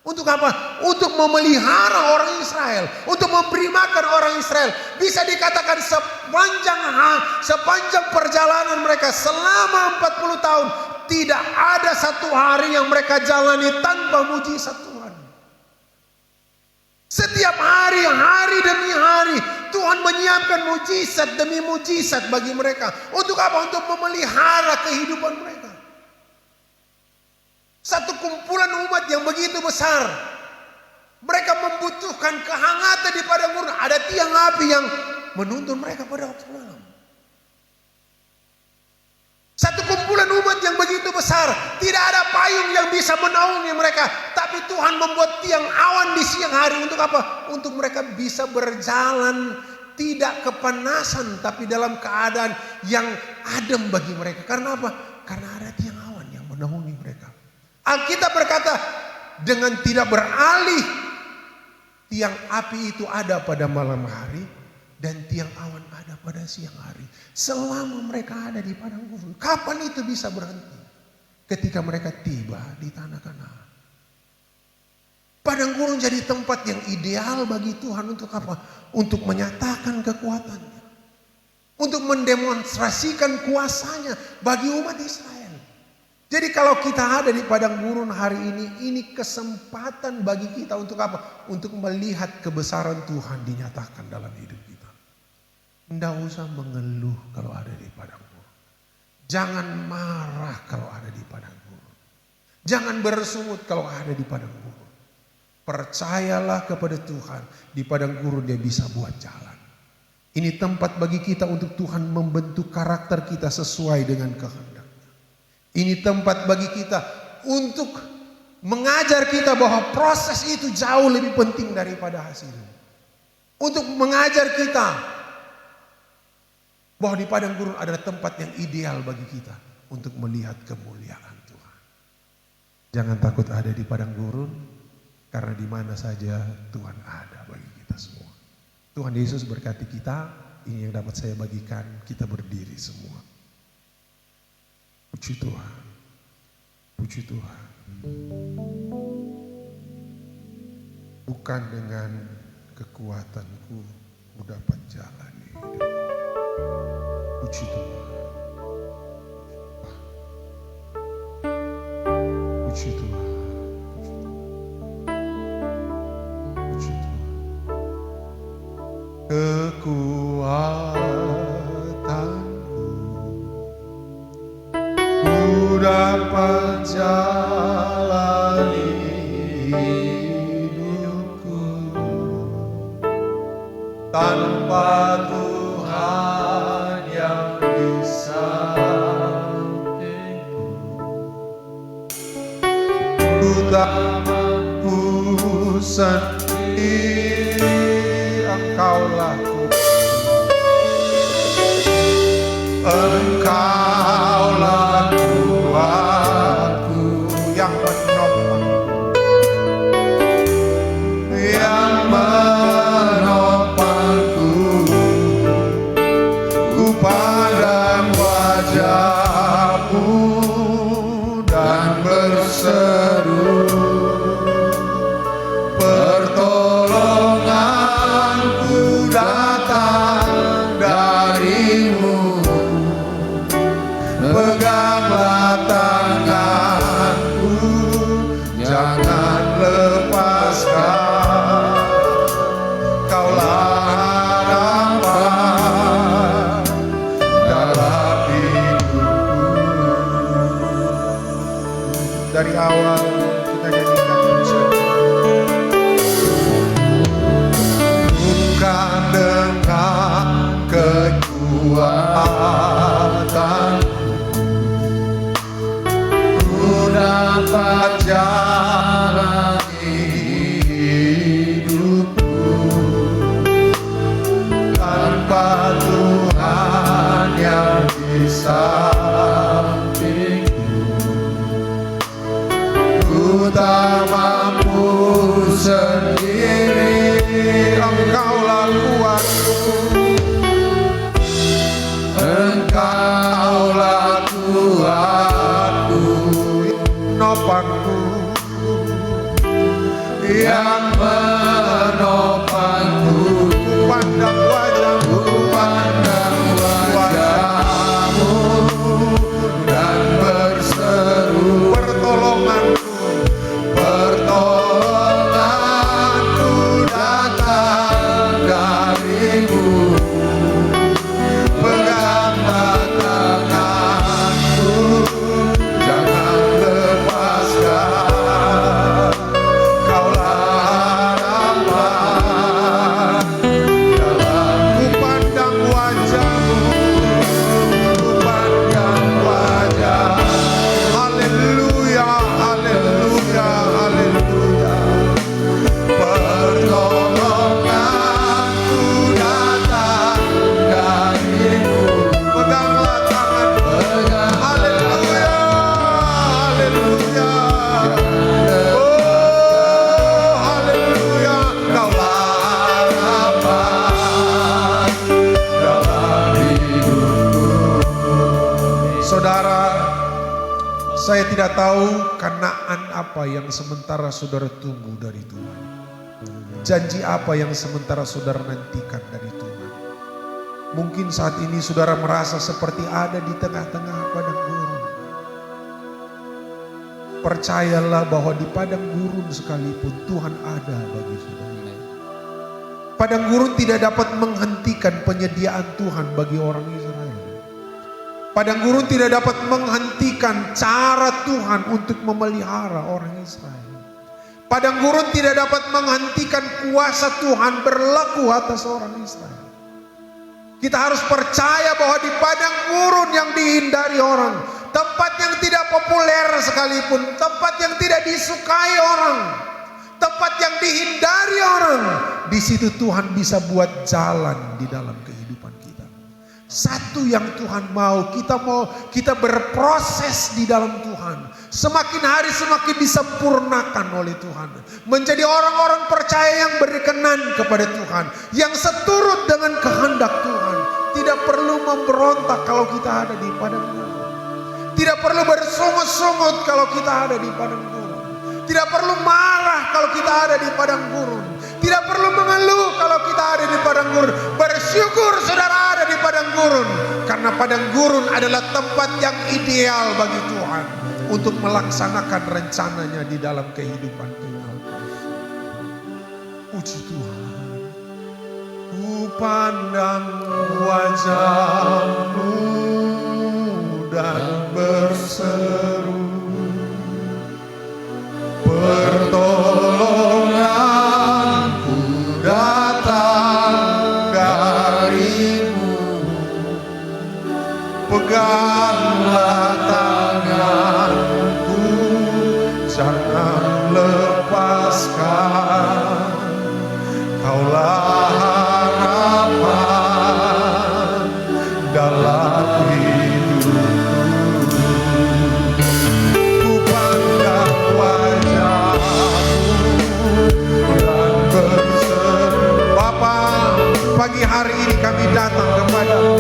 Untuk apa? Untuk memelihara orang Israel, untuk memberi makan orang Israel. Bisa dikatakan sepanjang perjalanan mereka selama 40 tahun tidak ada satu hari yang mereka jalani tanpa mujizat Tuhan. Setiap hari, hari demi hari, Tuhan menyiapkan mujizat demi mujizat bagi mereka. Untuk apa? Untuk memelihara kehidupan mereka. Satu kumpulan umat yang begitu besar. Mereka membutuhkan kehangatan di padang gurun. Ada tiang api yang menuntun mereka pada waktu malam. Satu kumpulan umat yang begitu besar, tidak ada payung yang bisa menaungi mereka. Tapi Tuhan membuat tiang awan di siang hari untuk apa? Untuk mereka bisa berjalan tidak kepanasan, tapi dalam keadaan yang adem bagi mereka. Karena apa? Karena ada tiang awan yang menaungi mereka. Alkitab berkata, dengan tidak beralih, tiang api itu ada pada malam hari dan tiang awan ada pada siang hari. Selama mereka ada di padang gurun. Kapan itu bisa berhenti? Ketika mereka tiba di tanah Kanaan. Padang gurun jadi tempat yang ideal bagi Tuhan untuk apa? Untuk menyatakan kekuatannya. Untuk mendemonstrasikan kuasanya bagi umat Israel. Jadi kalau kita ada di padang gurun hari ini kesempatan bagi kita untuk apa? Untuk melihat kebesaran Tuhan dinyatakan dalam hidup kita. Tidak usah mengeluh kalau ada di padang gurun. Jangan marah kalau ada di padang gurun. Jangan bersungut kalau ada di padang gurun. Percayalah kepada Tuhan, di padang gurun Dia bisa buat jalan. Ini tempat bagi kita untuk Tuhan membentuk karakter kita sesuai dengan kehendak-Nya. Ini tempat bagi kita untuk mengajar kita bahwa proses itu jauh lebih penting daripada hasilnya. Untuk mengajar kita bahwa di padang gurun adalah tempat yang ideal bagi kita untuk melihat kemuliaan Tuhan. Jangan takut ada di padang gurun, karena di mana saja Tuhan ada bagi kita semua. Tuhan Yesus berkati kita. Ini yang dapat saya bagikan. Kita berdiri semua. Puji Tuhan. Puji Tuhan. Bukan dengan kekuatanku ku dapat jalani hidup. Puji Tuhan. Puji Tuhan. Puji Tuhan. Kekuatanku ku dapat jalani hidupku tanpa Tuhan yang di sampingku. Ku tak mampu sendiri, Engkaulah Engkaulah Tuhanku yang menopang, yang menopangku. Ku pandang wajah-Mu dan berseru, pertolonganku datang dari-Mu. Peganglah tanganku, jangan lepaskan. Kaulah harapan dalam hidupku. Dari awal kita nyanyikan bukan dengan kekuatan dapat jalani hidupku tanpa Tuhan yang di sampingku. Ku tak mampu sendiri, Engkaulah kuatku, Engkaulah Tuhanku, menopangku, yang menopangku. Ku pandang wajah-Mu, wajah-Mu dan berseru, pertolonganku, pertolonganku datang dari-Mu. Peganglah tanganku, jangan lepaskan. Kaulah harapan dalam ku pandang wajah-Mu, ku pandang wajah. Haleluya, haleluya, haleluya. Pertolonganku datang dari-Mu. Peganglah tanganku, haleluya, haleluya. Oh, haleluya. Kaulah harapan dalam hidupku. Saudara, saya tidak tahu kenaan apa yang sementara saudara tunggu dari Tuhan. Janji apa yang sementara saudara nantikan dari Tuhan. Mungkin saat ini saudara merasa seperti ada di tengah-tengah padang gurun. Percayalah bahwa di padang gurun sekalipun Tuhan ada bagi saudara. Padang gurun tidak dapat menghentikan penyediaan Tuhan bagi orang Israel. Padang gurun tidak dapat menghentikan cara Tuhan untuk memelihara orang Israel. Padang gurun tidak dapat menghentikan kuasa Tuhan berlaku atas orang Israel. Kita harus percaya bahwa di padang gurun yang dihindari orang, tempat yang tidak populer sekalipun, tempat yang tidak disukai orang, tempat yang dihindari orang, di situ Tuhan bisa buat jalan di dalam kehidupan kita. Satu yang Tuhan mau kita berproses di dalam Tuhan. Semakin hari semakin disempurnakan oleh Tuhan. Menjadi orang-orang percaya yang berkenan kepada Tuhan, yang seturut dengan kehendak Tuhan. Tidak perlu memberontak kalau kita ada di padang gurun. Tidak perlu bersungut-sungut kalau kita ada di padang gurun. Tidak perlu marah kalau kita ada di padang gurun. Tidak perlu mengeluh kalau kita ada di padang gurun. Bersyukur saudara ada di padang gurun. Karena padang gurun adalah tempat yang ideal bagi Tuhan untuk melaksanakan rencananya di dalam kehidupan kita. Puji Tuhan. Ku pandang wajah-Mu dan berseru, pertolonganku datang dari-Mu. Peganglah tanganku, jangan lepaskan. Kaulah harapan dalam hidupku. Ku pandang wajah-Mu dan berseru. Bapa, pagi hari ini kami datang kepada-Mu.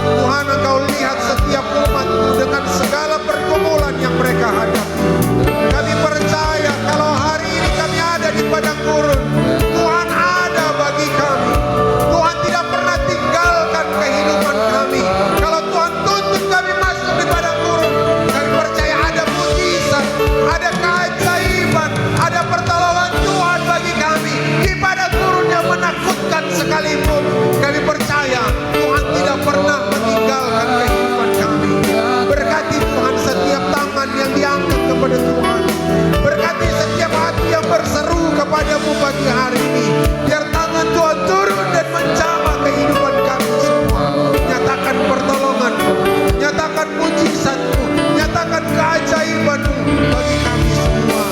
Tuhan, Engkau lihat setiap umat-Mu dengan segala pergumulan yang mereka hadapi. Kami percaya kalau hari ini kami ada di padang gurun, Tuhan ada bagi kami. Tuhan tidak pernah tinggalkan kehidupan kami. Kalau Tuhan tuntut kami masuk di padang gurun, kami percaya ada mujizat, ada keajaiban, ada pertolongan Tuhan bagi kami. Di padang gurun yang menakutkan sekalipun, kami percaya Tuhan tidak pernah meninggalkan kehidupan kami. Berkati Tuhan setiap tangan yang diangkat kepada Tuhan. Berkati setiap hati yang berseru kepada-Mu pagi hari ini. Biar tangan Tuhan turun dan menjamah kehidupan kami semua. Nyatakan pertolongan-Mu, nyatakan mujizat-Mu, nyatakan keajaiban-Mu bagi kami semua.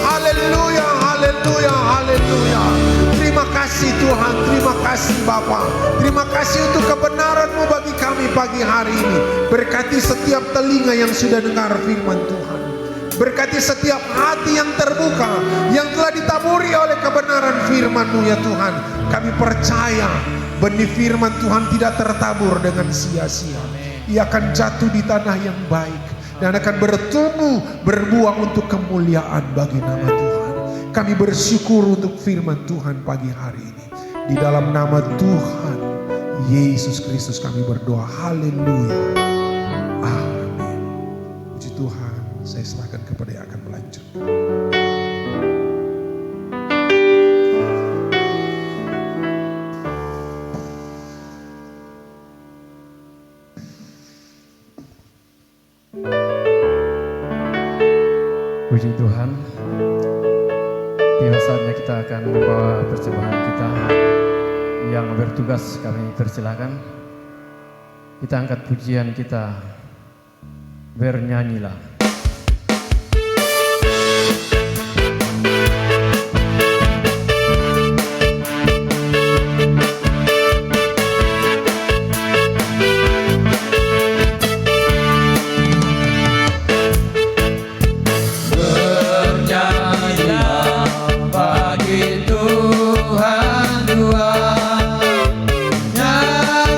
Haleluya, haleluya, haleluya. Terima kasih Tuhan, terima kasih Bapa. Terima kasih untuk kebenaran-Mu bagi kami pagi hari ini. Berkati setiap telinga yang sudah dengar firman Tuhan. Berkati setiap hati yang terbuka, yang telah ditaburi oleh kebenaran firman-Mu ya Tuhan. Kami percaya benih firman Tuhan tidak tertabur dengan sia-sia. Ia akan jatuh di tanah yang baik dan akan bertumbuh berbuah untuk kemuliaan bagi nama Tuhan. Kami bersyukur untuk firman Tuhan pagi hari ini. Di dalam nama Tuhan Yesus Kristus kami berdoa. Haleluya. Amin. Puji Tuhan. Saya serahkan kepada yang akan melanjutkan. Puji Tuhan. Tiba saatnya kita akan membawa persembahan kita. Yang bertugas kami persilakan. Kita angkat pujian kita. Bernyanyilah.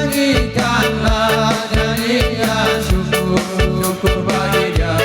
Nyanyikanlah nyanyian syukur bagi Dia.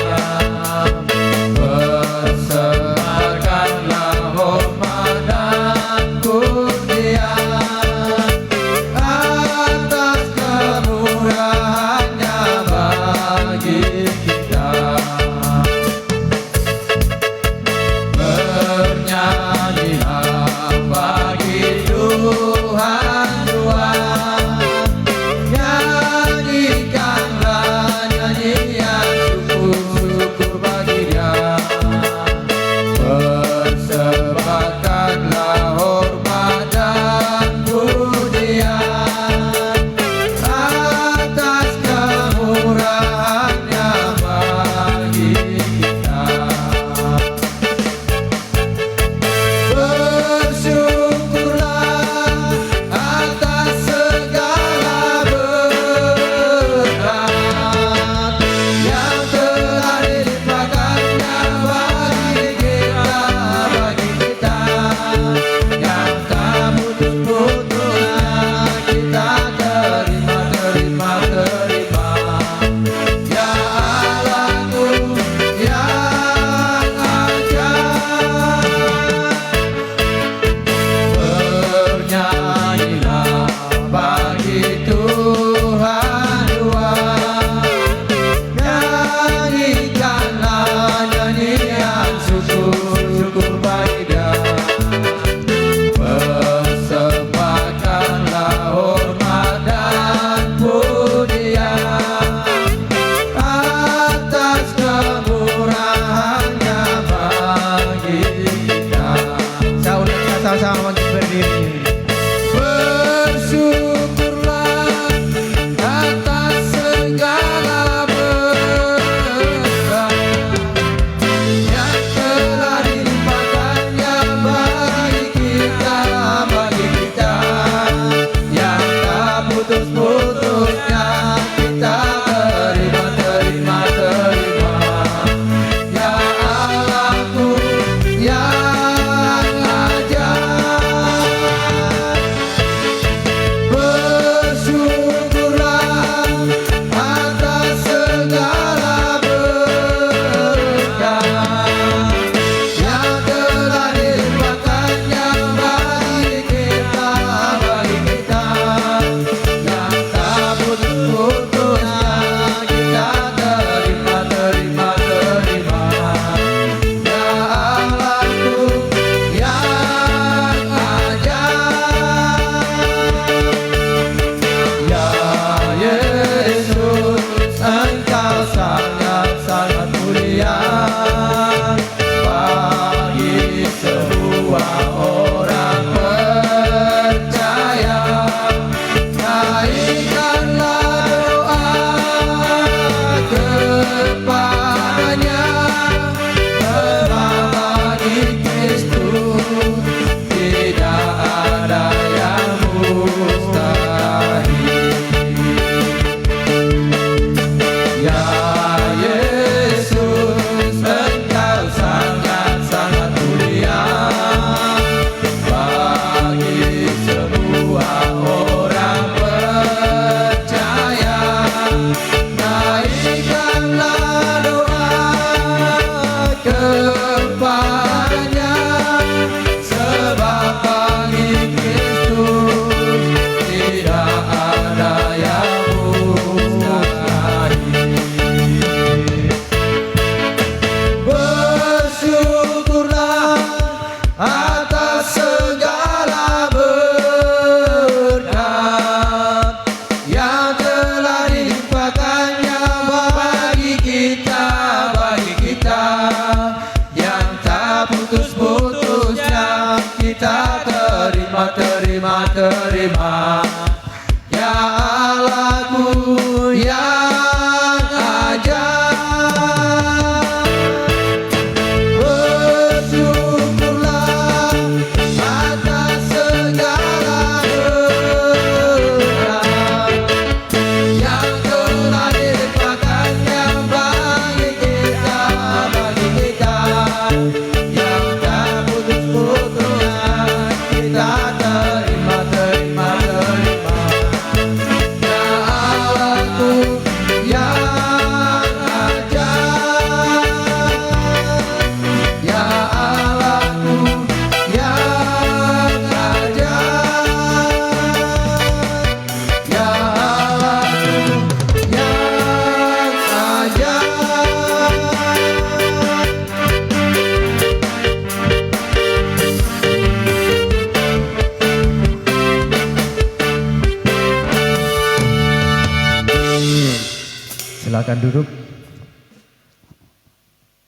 Silakan duduk.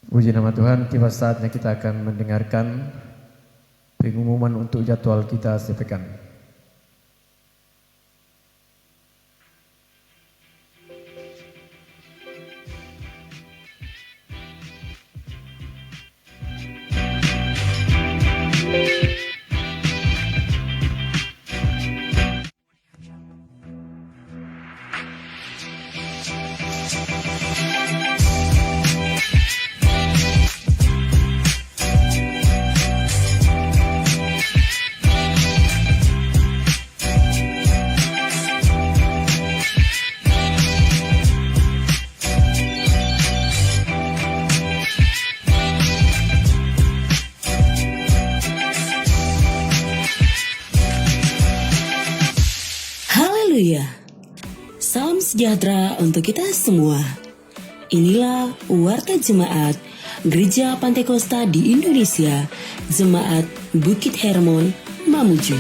Puji nama Tuhan, tiba saatnya kita akan mendengarkan pengumuman untuk jadwal kita sepekan. Haleluya. Salam sejahtera untuk kita semua. Inilah Warta Jemaat Gereja Pantai Kosta di Indonesia, Jemaat Bukit Hermon, Mamuju.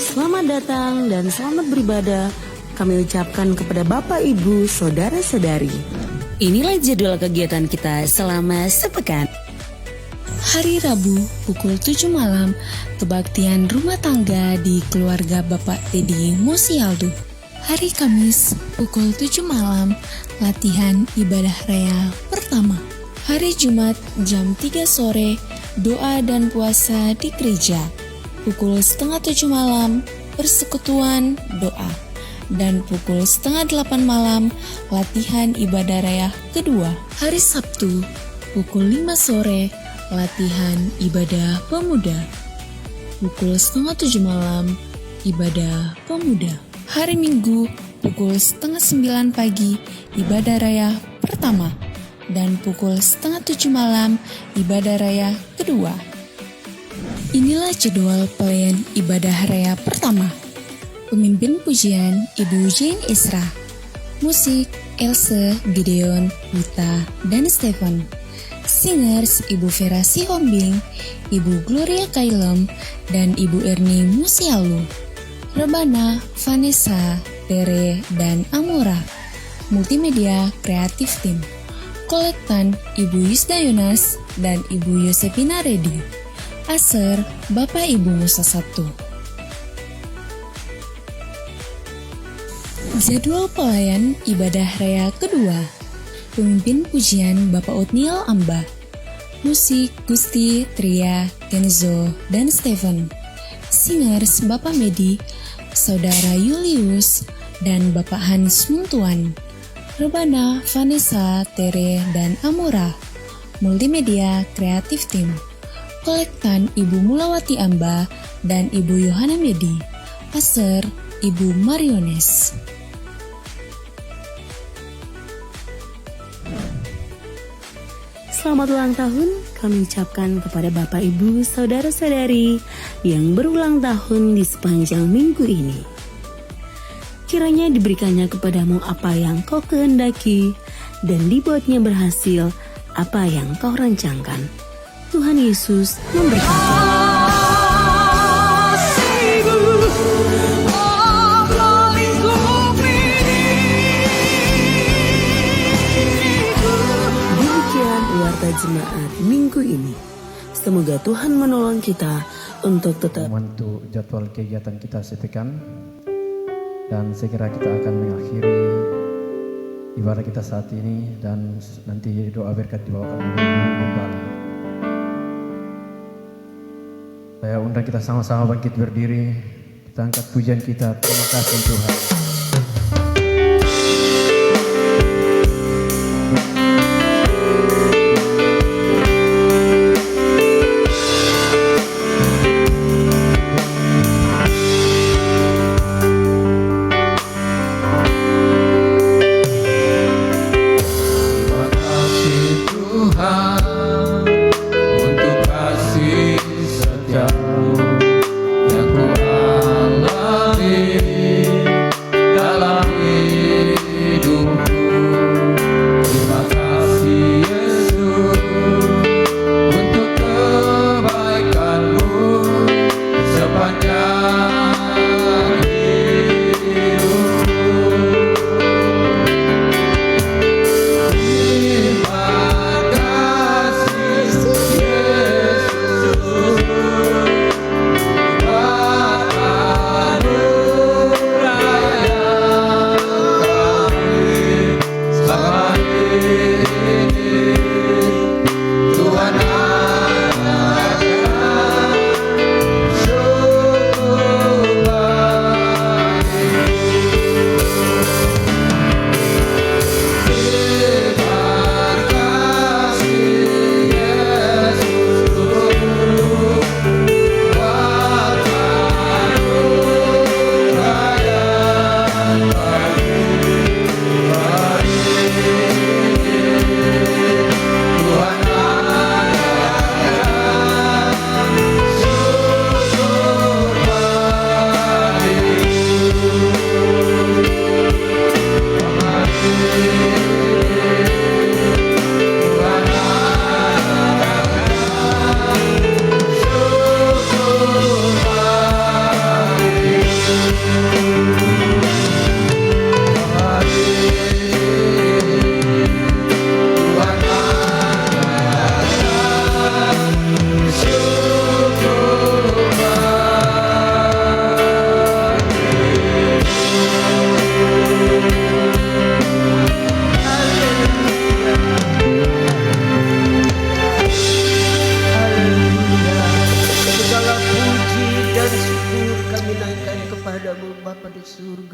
Selamat datang dan selamat beribadah kami ucapkan kepada Bapak, Ibu, Saudara-saudari. Inilah jadwal kegiatan kita selama sepekan. Hari Rabu pukul 7 malam, kebaktian rumah tangga di keluarga Bapak Teddy Mosialdo. Hari Kamis pukul 7 malam, latihan ibadah raya pertama. Hari Jumat jam 3 sore, doa dan puasa di gereja. Pukul setengah 7 malam, persekutuan doa. Dan pukul setengah 8 malam, latihan ibadah raya kedua. Hari Sabtu pukul 5 sore, latihan ibadah pemuda. Pukul setengah 7 malam, ibadah pemuda. Hari Minggu pukul setengah 9 pagi, ibadah raya pertama. Dan pukul setengah 7 malam, ibadah raya kedua. Inilah jadwal pelayan ibadah raya pertama. Pemimpin pujian Ibu Jane Isra. Musik Else, Gideon, Wita, dan Stephen. Singers Ibu Vera Sihombing, Ibu Gloria Kailem, dan Ibu Erni Musialu. Rebana, Vanessa, Tere, dan Amora. Multimedia Kreatif Tim. Kolektan Ibu Yusda Yonas dan Ibu Yosepina Redi. Aser Bapak Ibu Musa Sabtu. Jadwal pelayan ibadah raya kedua. Pemimpin pujian Bapak Otniel Amba. Musik Gusti, Tria, Kenzo, dan Stephen. Singers Bapak Medi, Saudara Julius, dan Bapak Hans Muntuan. Rebana, Vanessa, Tere, dan Amora. Multimedia Kreatif Tim. Kolektan Ibu Mulawati Amba dan Ibu Yohana Medi. Aser Ibu Mariones. Selamat ulang tahun kami ucapkan kepada Bapak, Ibu, Saudara-saudari yang berulang tahun di sepanjang minggu ini. Kiranya diberikannya kepadamu apa yang kau kehendaki dan dibuatnya berhasil apa yang kau rancangkan. Tuhan Yesus memberkati. Jemaat minggu ini. Semoga Tuhan menolong kita untuk tetap Untuk jadwal kegiatan kita sepekan, dan segera kita akan mengakhiri ibadah kita saat ini, dan nanti doa berkat dibawakan oleh Ibu Gembala. Saya undang kita sama-sama bangkit berdiri, kita angkat pujian kita. Terima kasih Tuhan. Yang ku alami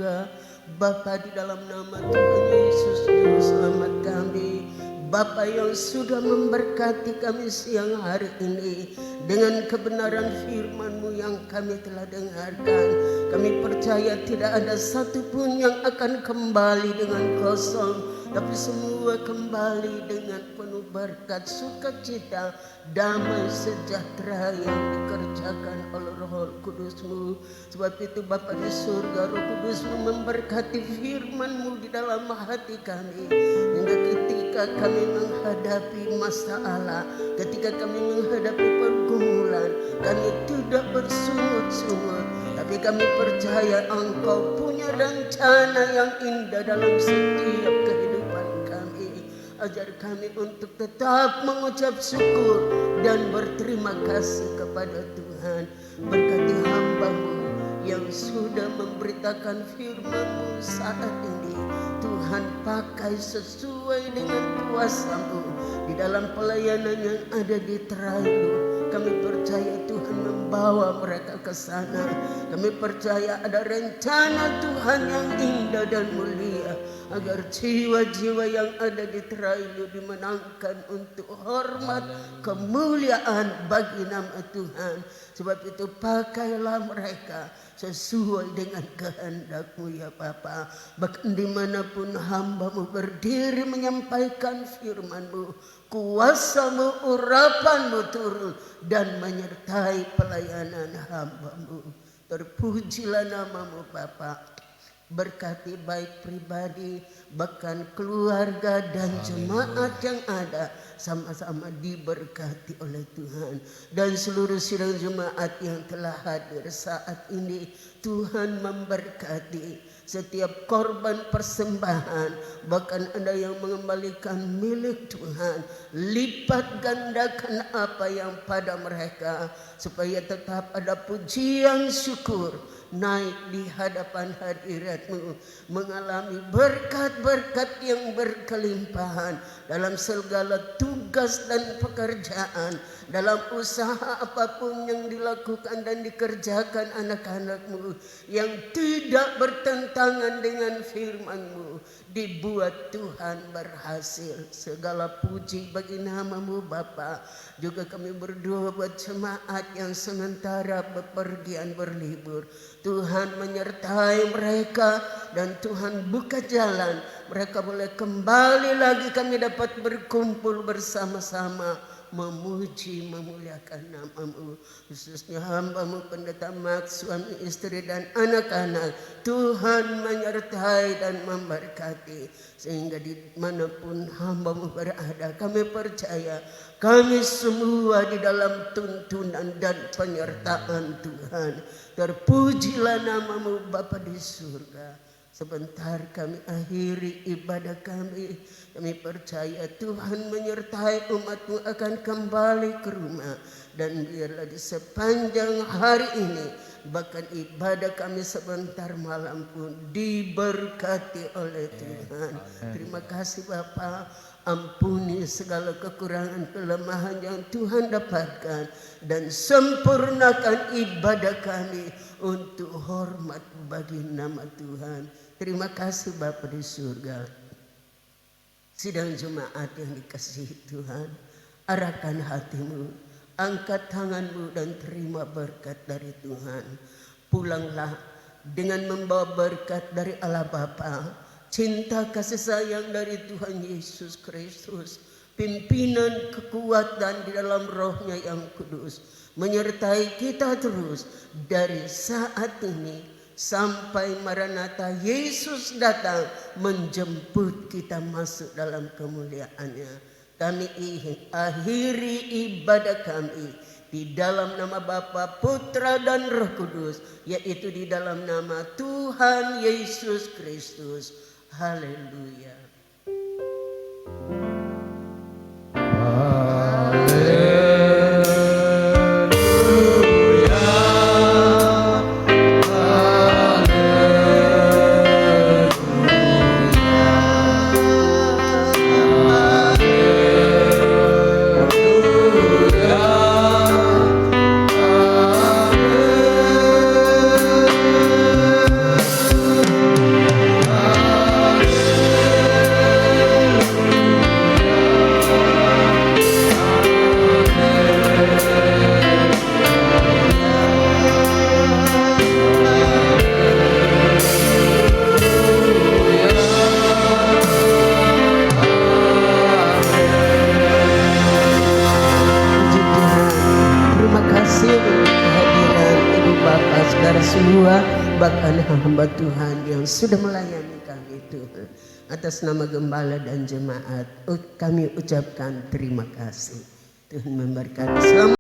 surga. Bapa, di dalam nama Tuhan Yesus Juru Selamat kami, Bapa yang sudah memberkati kami siang hari ini dengan kebenaran firman-Mu yang kami telah dengarkan. Kami percaya tidak ada satupun yang akan kembali dengan kosong, tapi semua kembali dengan penuh berkat, sukacita, damai, sejahtera yang dikerjakan oleh Roh Kudus-Mu. Sebab itu Bapa di surga, Roh Kudus-Mu memberkati firman-Mu di dalam hati kami, hingga ketika kami menghadapi masalah, ketika kami menghadapi pergumulan, kami tidak bersungut-sungut, tapi kami percaya Engkau punya rencana yang indah dalam setiap kehidupan kami. Ajar kami untuk tetap mengucap syukur dan berterima kasih kepada Tuhan. Berkati hamba-Mu yang sudah memberitakan firman-Mu saat ini. Tuhan, pakai sesuai dengan kuasa-Mu di dalam pelayanan yang ada di Terayu. Kami percaya Tuhan membawa mereka ke sana. Kami percaya ada rencana Tuhan yang indah dan mulia, agar jiwa-jiwa yang ada di Terayu dimenangkan untuk hormat kemuliaan bagi nama Tuhan. Sebab itu pakailah mereka sesuai dengan kehendak-Mu ya Bapa. Bahkan dimanapun hamba-Mu berdiri menyampaikan firman-Mu, kuasa-Mu, urapan-Mu turun dan menyertai pelayanan hamba-Mu. Terpujilah nama-Mu Bapa. Berkati baik pribadi, bahkan keluarga dan jemaat yang ada, sama-sama diberkati oleh Tuhan. Dan seluruh sidang jemaat yang telah hadir saat ini, Tuhan memberkati setiap korban persembahan. Bahkan ada yang mengembalikan milik Tuhan, lipat gandakan apa yang pada mereka, supaya tetap ada pujian syukur naik di hadapan hadirat-Mu, mengalami berkat-berkat yang berkelimpahan dalam segala tugas dan pekerjaan, dalam usaha apapun yang dilakukan dan dikerjakan anak-anak-Mu yang tidak bertentangan dengan firman-Mu, dibuat Tuhan berhasil. Segala puji bagi nama-Mu Bapa. Juga kami berdoa buat jemaat yang sementara bepergian berlibur. Tuhan menyertai mereka dan Tuhan buka jalan. Mereka boleh kembali lagi, kami dapat berkumpul bersama-sama memuji memuliakan nama-Mu. Khususnya hamba-Mu Pendeta Max, suami istri dan anak-anak, Tuhan menyertai dan memberkati, sehingga dimanapun hamba-Mu berada, kami percaya kami semua di dalam tuntunan dan penyertaan Tuhan. Terpujilah nama-Mu Bapa di surga. Sebentar kami akhiri ibadah kami. Kami percaya Tuhan menyertai umat-Mu akan kembali ke rumah. Dan biarlah di sepanjang hari ini, bahkan ibadah kami sebentar malam pun diberkati oleh Tuhan. Terima kasih Bapa. Ampuni segala kekurangan kelemahan yang Tuhan dapatkan, dan sempurnakan ibadah kami untuk hormat bagi nama Tuhan. Terima kasih Bapa di surga. Sidang jemaat yang dikasihi Tuhan, arahkan hatimu, angkat tanganmu dan terima berkat dari Tuhan. Pulanglah dengan membawa berkat dari Allah Bapa, cinta kasih sayang dari Tuhan Yesus Kristus, pimpinan kekuatan di dalam Roh-Nya yang kudus, menyertai kita terus dari saat ini sampai Maranatha Yesus datang menjemput kita masuk dalam kemuliaan-Nya. Kami akhiri ibadah kami di dalam nama Bapa, Putra dan Roh Kudus, yaitu di dalam nama Tuhan Yesus Kristus. Haleluya. saudara semua, bahkan hamba Tuhan yang sudah melayani kami Tuhan. Atas nama gembala dan jemaat kami ucapkan terima kasih. Tuhan memberkati. Selamat